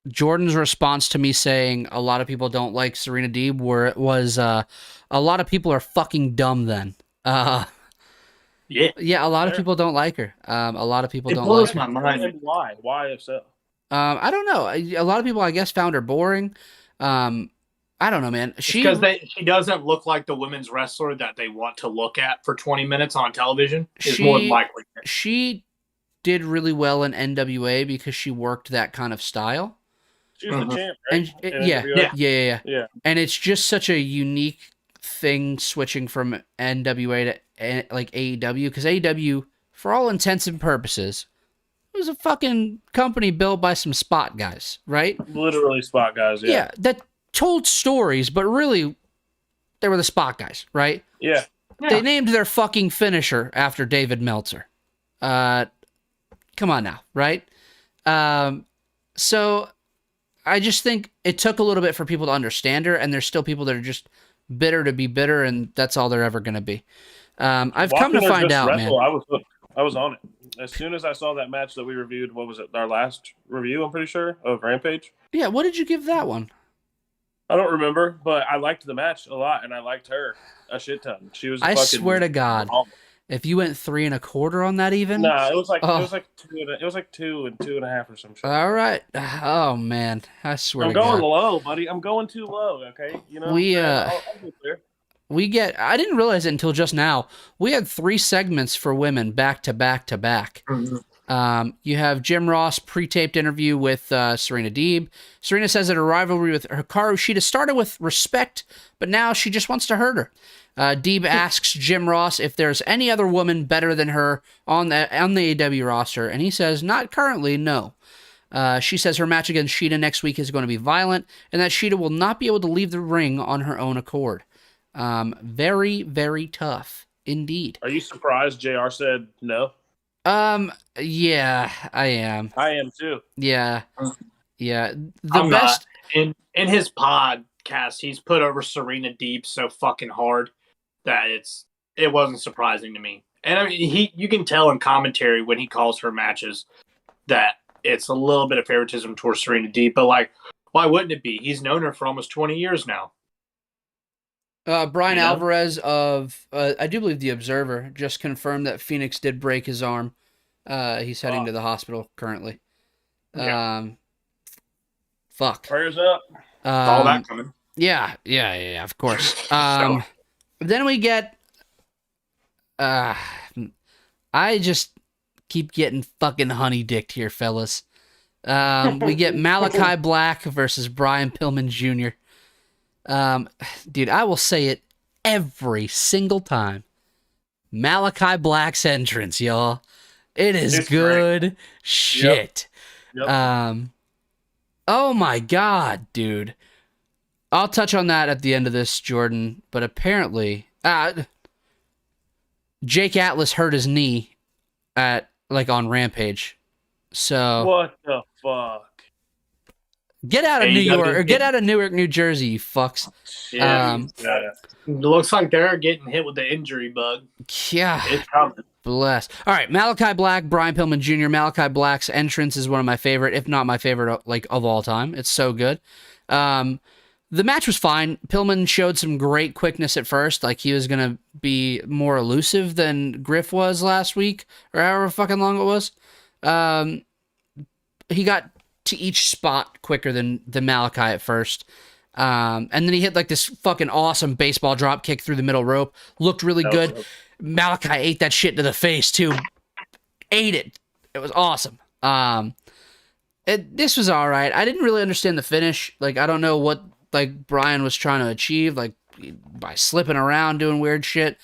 Jordan's response to me saying a lot of people don't like Serena Deeb was a lot of people are fucking dumb then. Yeah, a lot of people don't like her. A lot of people don't like her. It blows my mind. And why? Why if so? I don't know. A lot of people, I guess, found her boring. I don't know, man. She doesn't look like the women's wrestler that they want to look at for 20 minutes on television. Is more than likely. She did really well in NWA because she worked that kind of style. She was the champ, right? And yeah. And it's just such a unique thing switching from NWA to like AEW, because AEW, for all intents and purposes, was a fucking company built by some spot guys, right? Literally spot guys, yeah. Yeah, that told stories, but really, they were the spot guys, right? Yeah. They named their fucking finisher after David Meltzer. Come on now, right? So I just think it took a little bit for people to understand her, and there's still people that are just bitter to be bitter, and that's all they're ever going to be. I've come to find out, man. I was on it. As soon as I saw that match that we reviewed, what was it, our last review, I'm pretty sure, of Rampage? Yeah, what did you give that one? I don't remember, but I liked the match a lot, and I liked her a shit ton. She was. I swear to God, if you went 3 1/4 on that, even it was like 2 and 2.5 or some shit. All right. Oh man, I swear. I'm going low, buddy. I'm going too low. Okay, you know. We get. I didn't realize it until just now. We had 3 segments for women back to back to back. Mm-hmm. You have Jim Ross pre-taped interview with Serena Deeb. Serena says that her rivalry with Hikaru Shida started with respect, but now she just wants to hurt her. Deeb asks Jim Ross if there's any other woman better than her on the AEW roster, and he says, not currently, no. She says her match against Shida next week is going to be violent, and that Shida will not be able to leave the ring on her own accord. Very, very tough indeed. Are you surprised JR said no? Yeah, I am. I am too. Yeah. I'm best not. In his podcast, he's put over Serena Deeb so fucking hard that it wasn't surprising to me. And I mean, you can tell in commentary when he calls her matches that it's a little bit of favoritism towards Serena Deeb, but like, why wouldn't it be? He's known her for almost 20 years now. Brian Alvarez of, I do believe The Observer, just confirmed that Phoenix did break his arm. He's heading to the hospital currently. Fuck. Prayers up. All that coming. Yeah, of course. Then we get, I just keep getting fucking honey-dicked here, fellas. We get Malachi Black versus Brian Pillman Jr. Dude, I will say it every single time. Malachi Black's entrance, y'all. It is It's good shit. Yep. Oh my god, dude. I'll touch on that at the end of this, Jordan, but apparently Jake Atlas hurt his knee on Rampage. So What the fuck? get out of Hey, New you gotta York, do- or get out of Newark, New Jersey, you fucks. Yeah. Looks like they're getting hit with the injury bug. Yeah. It's coming. Bless. All right, Malachi Black, Brian Pillman Jr. Malachi Black's entrance is one of my favorite, if not my favorite, of all time. It's so good. The match was fine. Pillman showed some great quickness at first, like he was gonna be more elusive than Griff was last week, or however fucking long it was. He got to each spot quicker than Malachi at first. And then he hit like this fucking awesome baseball drop kick through the middle rope. Looked really good. Dope. Malachi ate that shit to the face too. Ate it. It was awesome. This was all right. I didn't really understand the finish. Like, I don't know what like Brian was trying to achieve, like by slipping around doing weird shit.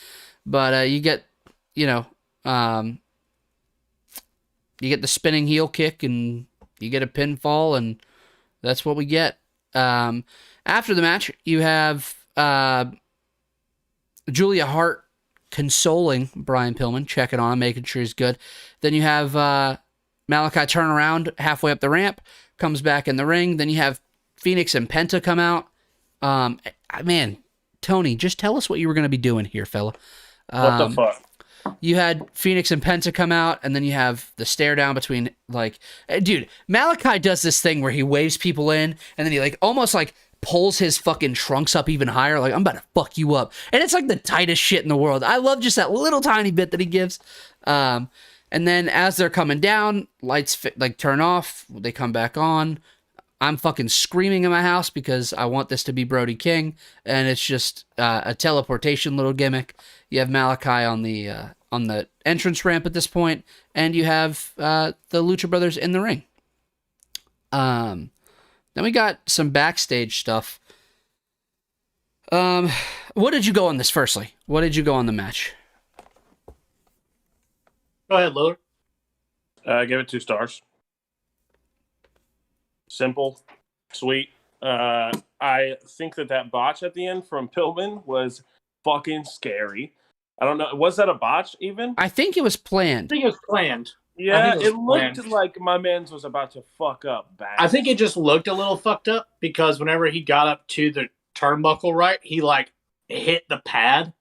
But you get the spinning heel kick and you get a pinfall, and that's what we get. After the match, you have Julia Hart consoling Brian Pillman, checking on him, making sure he's good. Then you have Malachi turn around halfway up the ramp, comes back in the ring. Then you have Phoenix and Penta come out. Man, Tony, just tell us what you were going to be doing here, fella. What the fuck? You had Phoenix and Penta come out, and then you have the stare down between, like, dude, Malachi does this thing where he waves people in, and then he like almost like pulls his fucking trunks up even higher, like, I'm about to fuck you up. And it's like the tightest shit in the world. I love just that little tiny bit that he gives. And then as they're coming down, lights turn off, they come back on. I'm fucking screaming in my house because I want this to be Brody King, and it's just a teleportation little gimmick. You have Malachi on the entrance ramp at this point, and you have the Lucha Brothers in the ring. Then we got some backstage stuff. What did you go on this? Firstly, what did you go on the match? Go ahead, Lillard. I give it 2 stars. Simple, sweet. I think that botch at the end from Pillman was fucking scary. I don't know. Was that a botch even? I think it was planned. I think it was planned. Yeah, it was it looked planned. like my man's was about to fuck up bad. I think it just looked a little fucked up because whenever he got up to the turnbuckle, right, he like hit the pad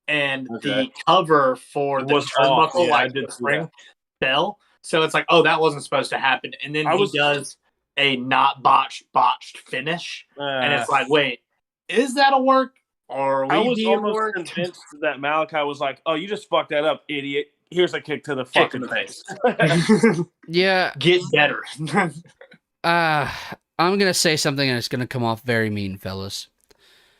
and the cover for the was off. turnbuckle, Yeah, I like did the see spring, that. fell. So it's like, oh, that wasn't supposed to happen. And then he does a not botched finish. And it's like, wait, is that a work? Or are we I was being almost worked? convinced that Malachi was like, oh, you just fucked that up, idiot. Here's a kick to the Kick fucking in the face. Yeah. Get better. I'm gonna say something, and it's gonna come off very mean, fellas.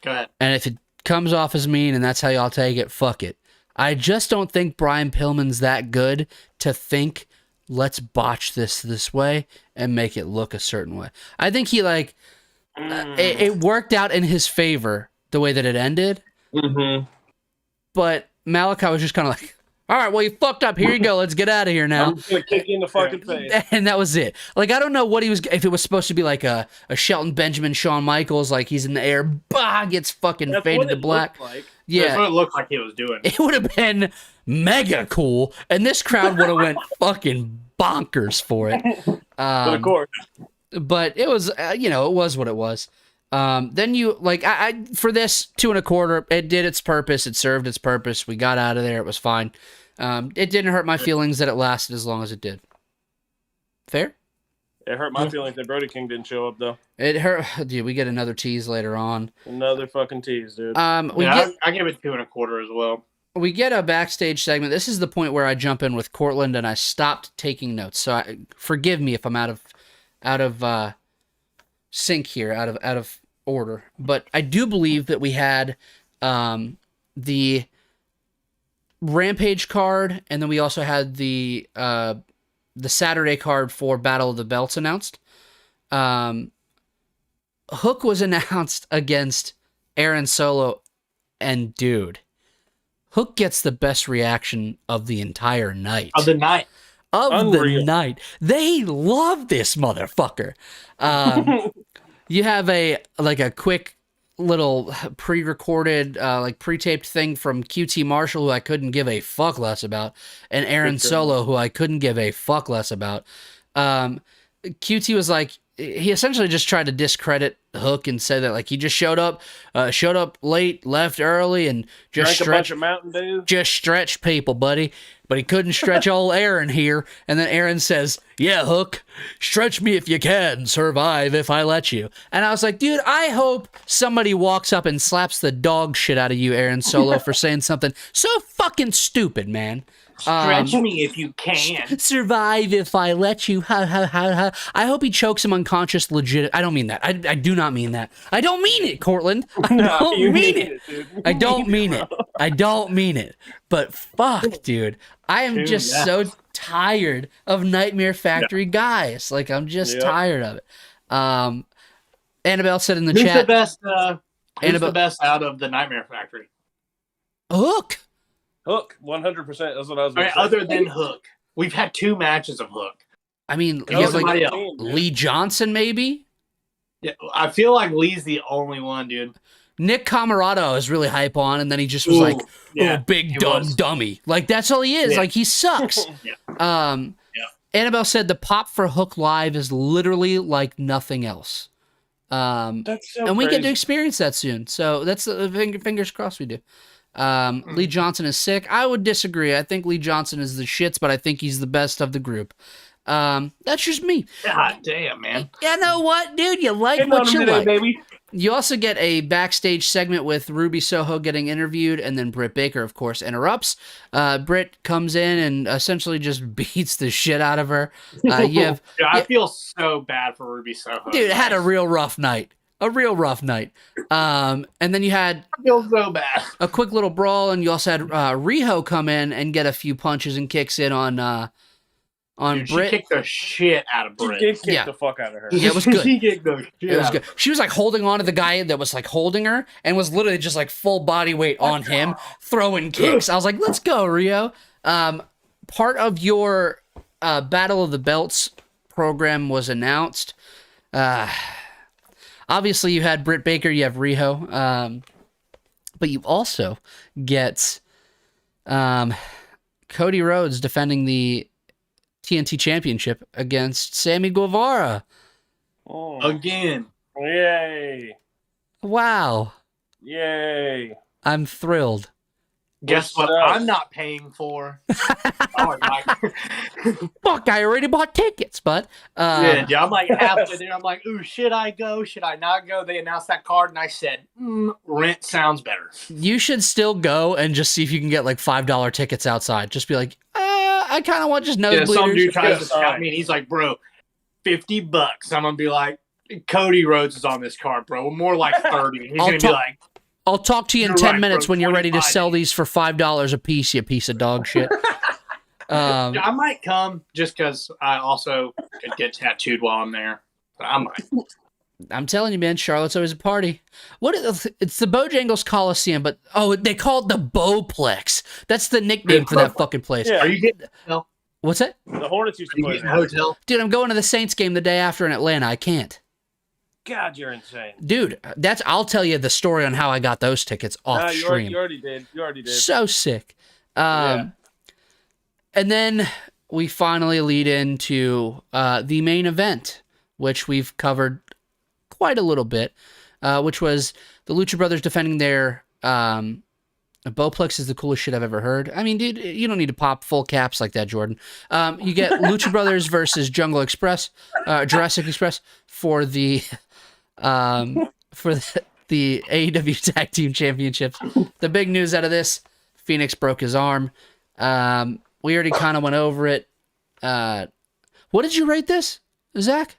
Go ahead. And if it comes off as mean, and that's how y'all take it, fuck it. I just don't think Brian Pillman's that good to think, let's botch this way and make it look a certain way. I think he it worked out in his favor the way that it ended. Mm-hmm. But Malachi was just kind of like, all right, well, you fucked up. Here you go. Let's get out of here now. I'm just going to kick you in the fucking face. And that was it. Like, I don't know what he was, if it was supposed to be like a Shelton Benjamin, Shawn Michaels, like he's in the air, bah, gets fucking That's faded what to it black. looked like. Yeah. That's what it looked like he was doing. It would have been mega cool, and this crowd would have went fucking bonkers for it. But of course. But it was, it was what it was. Then you I for this 2.25, it did its purpose. It served its purpose. We got out of there. It was fine. It didn't hurt my feelings that it lasted as long as it did. Fair? It hurt my feelings that Brody King didn't show up, though. It hurt. Dude, we get another tease later on. Another fucking tease, dude. I give it 2.25 as well. We get a backstage segment. This is the point where I jump in with Courtland, and I stopped taking notes. So forgive me if I'm out of sync here, out of order. But I do believe that we had the Rampage card, and then we also had the Saturday card for Battle of the Belts announced. Hook was announced against Aaron Solo, and dude, Hook gets the best reaction of the entire night. Of the night. The night. They love this motherfucker. You have a quick little pre-recorded, pre-taped thing from QT Marshall, who I couldn't give a fuck less about, and Aaron Solo, who I couldn't give a fuck less about. QT was like, he essentially just tried to discredit Hook and say that like he just showed up late, left early, and just stretched people, buddy. But he couldn't stretch old Aaron here. And then Aaron says, "Yeah, Hook, stretch me if you can, survive if I let you." And I was like, dude, I hope somebody walks up and slaps the dog shit out of you, Aaron Solo, for saying something so fucking stupid, man. Stretch me if you can. Survive if I let you. Ha, ha, ha, ha. I hope he chokes him unconscious legit. I don't mean that. I do not mean that. I don't mean it, Courtland. I don't mean it. I don't mean it. I don't mean it. But fuck, dude. I am so tired of Nightmare Factory guys. Like, I'm just tired of it. Annabelle said in the chat. Who's the best out of the Nightmare Factory? Hook. Hook, 100%. That's what I was going to say. Other than Hook. We've had 2 matches of Hook. I mean, you have like Lee Johnson, maybe? Yeah, I feel like Lee's the only one, dude. Nick Camarado is really hype on, and then he just was big dumb dummy. Like, that's all he is. Yeah. Like, he sucks. Annabelle said the pop for Hook Live is literally like nothing else. That's so and we crazy. get to experience that soon. So that's fingers crossed we do. Lee Johnson is sick. I would disagree. I think Lee Johnson is the shits, but I think he's the best of the group. That's just me. God damn, man. You know what, dude? You like what you like. Baby. You also get a backstage segment with Ruby Soho getting interviewed, and then Britt Baker, of course, interrupts. Britt comes in and essentially just beats the shit out of her. I feel so bad for Ruby Soho. Dude, had a real rough night. And then you had I feel so bad. A quick little brawl, and you also had Riho come in and get a few punches and kicks in on Dude, Britt. She kicked the shit out of Britt. She did kick the fuck out of her. Yeah, it was good. She kicked the shit It was good. She was like holding on to the guy that was like holding her, and was literally just like full body weight on him, throwing kicks. I was like, let's go, Rio. Part of your Battle of the Belts program was announced. Obviously, you had Britt Baker, you have Riho, but you also get Cody Rhodes defending the TNT Championship against Sammy Guevara. Oh. Again. Yay. Wow. Yay. I'm thrillld. Guess what I'm not paying for? Fuck, I already bought tickets, bud. Yeah, I'm like halfway there. I'm like, ooh, should I go? Should I not go? They announced that card, and I said, rent sounds better. You should still go and just see if you can get like $5 tickets outside. Just be like, I kind of want just nosebleeders. Yeah, some dude tries to scout me, and he's like, bro, $50. I'm gonna be like, Cody Rhodes is on this card, bro. More like 30. He's gonna be like, I'll talk to you in 10 minutes when you're ready to sell these for $5 a piece, you piece of dog shit. I might come just because I also could get tattooed while I'm there. But I might. I'm telling you, man, Charlotte's always a party. It's the Bojangles Coliseum, but they call it the Bowplex. That's the nickname for that fucking place. Yeah. Are you getting a hotel? What's that? The Hornets used to play a hotel. Dude, I'm going to the Saints game the day after in Atlanta. I can't. God, you're insane. Dude, I'll tell you the story on how I got those tickets off stream. You already did. So sick. And then we finally lead into the main event, which we've covered quite a little bit, which was the Lucha Brothers defending their Bowplex is the coolest shit I've ever heard. I mean, dude, you don't need to pop full caps like that, Jordan. You get Lucha Brothers versus Jurassic Express for the AEW Tag Team Championships. The big news out of this, Phoenix broke his arm. We already kind of went over it. What did you rate this, Zach?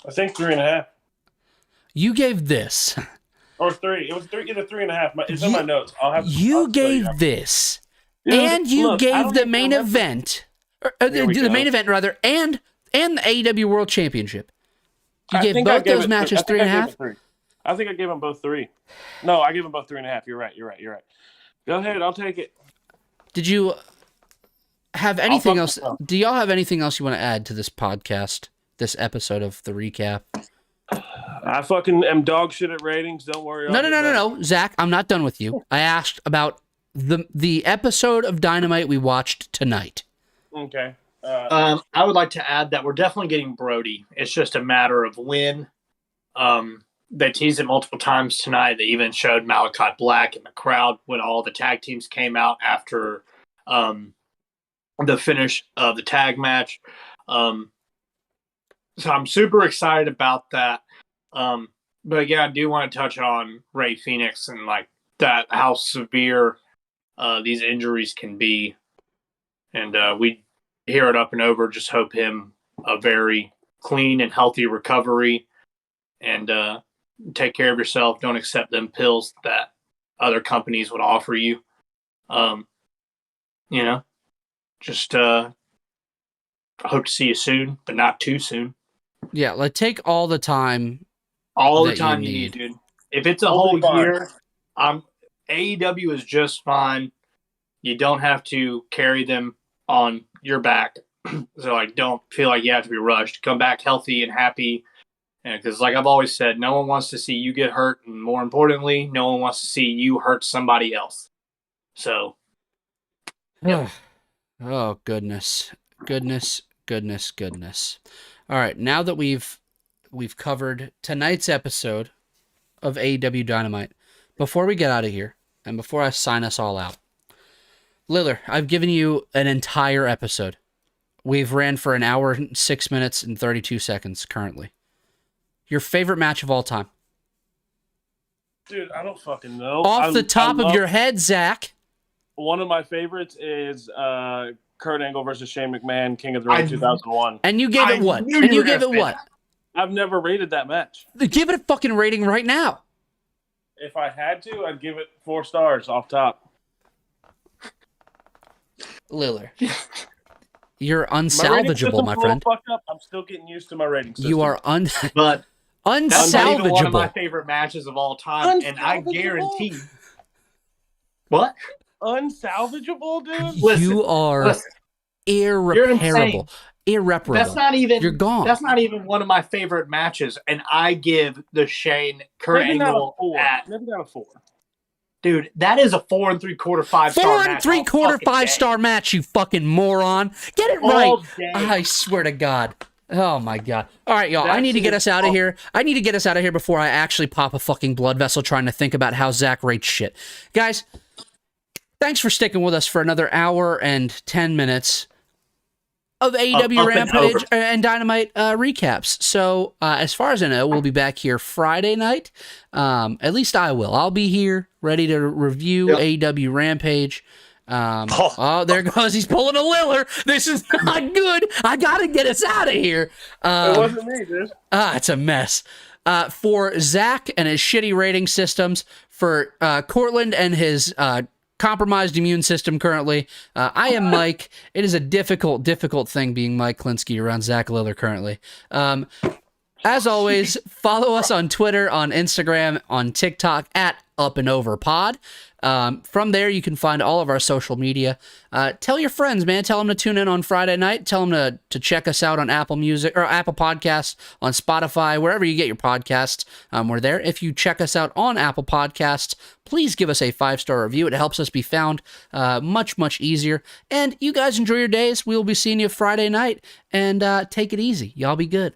I think 3.5. You gave this. Or 3. It was 3, either 3.5. It's in my notes. You gave this. Dude, and you gave the main event. The main event, rather, and the AEW World Championship. You gave both those matches 3.5? I think I gave them both 3. No, I gave them both 3.5. You're right. Go ahead, I'll take it. Did you have anything else? Do y'all have anything else you want to add to this podcast, this episode of the recap? I fucking am dog shit at ratings. Don't worry. No. Zach, I'm not done with you. I asked about the episode of Dynamite we watched tonight. Okay. I would like to add that we're definitely getting Brody. It's just a matter of when. They teased it multiple times tonight. They even showed Malachi Black in the crowd when all the tag teams came out after the finish of the tag match. So I'm super excited about that. But again, I do want to touch on Ray Phoenix and like that, how severe these injuries can be. And we hear it up and over. Just hope him a very clean and healthy recovery, and take care of yourself. Don't accept them pills that other companies would offer you. Just hope to see you soon, but not too soon. Yeah, like take all the time. All the time you need, dude. If it's a whole year, AEW is just fine. You don't have to carry them on your back. So, like, don't feel like you have to be rushed. Come back healthy and happy. Because, like I've always said, no one wants to see you get hurt. And more importantly, no one wants to see you hurt somebody else. So. Yeah. Oh, goodness. Goodness. All right, now that we've covered tonight's episode of AEW Dynamite, before we get out of here, and before I sign us all out, Liller, I've given you an entire episode. We've ran for an hour, 6 minutes, and 32 seconds currently. Your favorite match of all time? Dude, I don't fucking know. Off the top of your head, Zach. One of my favorites is Kurt Angle versus Shane McMahon, King of the Ring 2001. And you gave it what? And you gave it what? I've never rated that match. Give it a fucking rating right now. If I had to, I'd give it 4 stars off top. Liller, you're unsalvageable, my friend. Fucked up. I'm still getting used to my rating system. You are but unsalvageable. That's not even one of my favorite matches of all time, and I guarantee. What? Unsalvageable, dude? You are irreparable. Irreparable. That's not even. You're gone. That's not even one of my favorite matches, and I give the Shane Kurt Angle Never got a 4. Dude, that is a 4 3/4 5 star match. 4 3/4 5 star match, you fucking moron. Get it right. I swear to God. Oh my God. All right, y'all. I need to get us out of here. I need to get us out of here before I actually pop a fucking blood vessel trying to think about how Zach rates shit. Guys, thanks for sticking with us for another hour and 10 minutes of AEW Rampage and Dynamite recaps. So, as far as I know, we'll be back here Friday night. At least I will. I'll be here, ready to review AEW Rampage. Oh, there goes. He's pulling a Liller. This is not good. I gotta get us out of here. It wasn't me, dude. It's a mess. For Zach and his shitty rating systems, for Courtland and his compromised immune system currently. I am Mike. It is a difficult thing being Mike Klinsky around Zach Liller currently. As always, follow us on Twitter, on Instagram, on TikTok at UpAndOverPod. From there, you can find all of our social media. Tell your friends, man. Tell them to tune in on Friday night. Tell them to check us out on Apple Music or Apple Podcasts, on Spotify, wherever you get your podcasts. We're there. If you check us out on Apple Podcasts, please give us a 5-star review. It helps us be found much easier. And you guys enjoy your days. We will be seeing you Friday night. And take it easy. Y'all be good.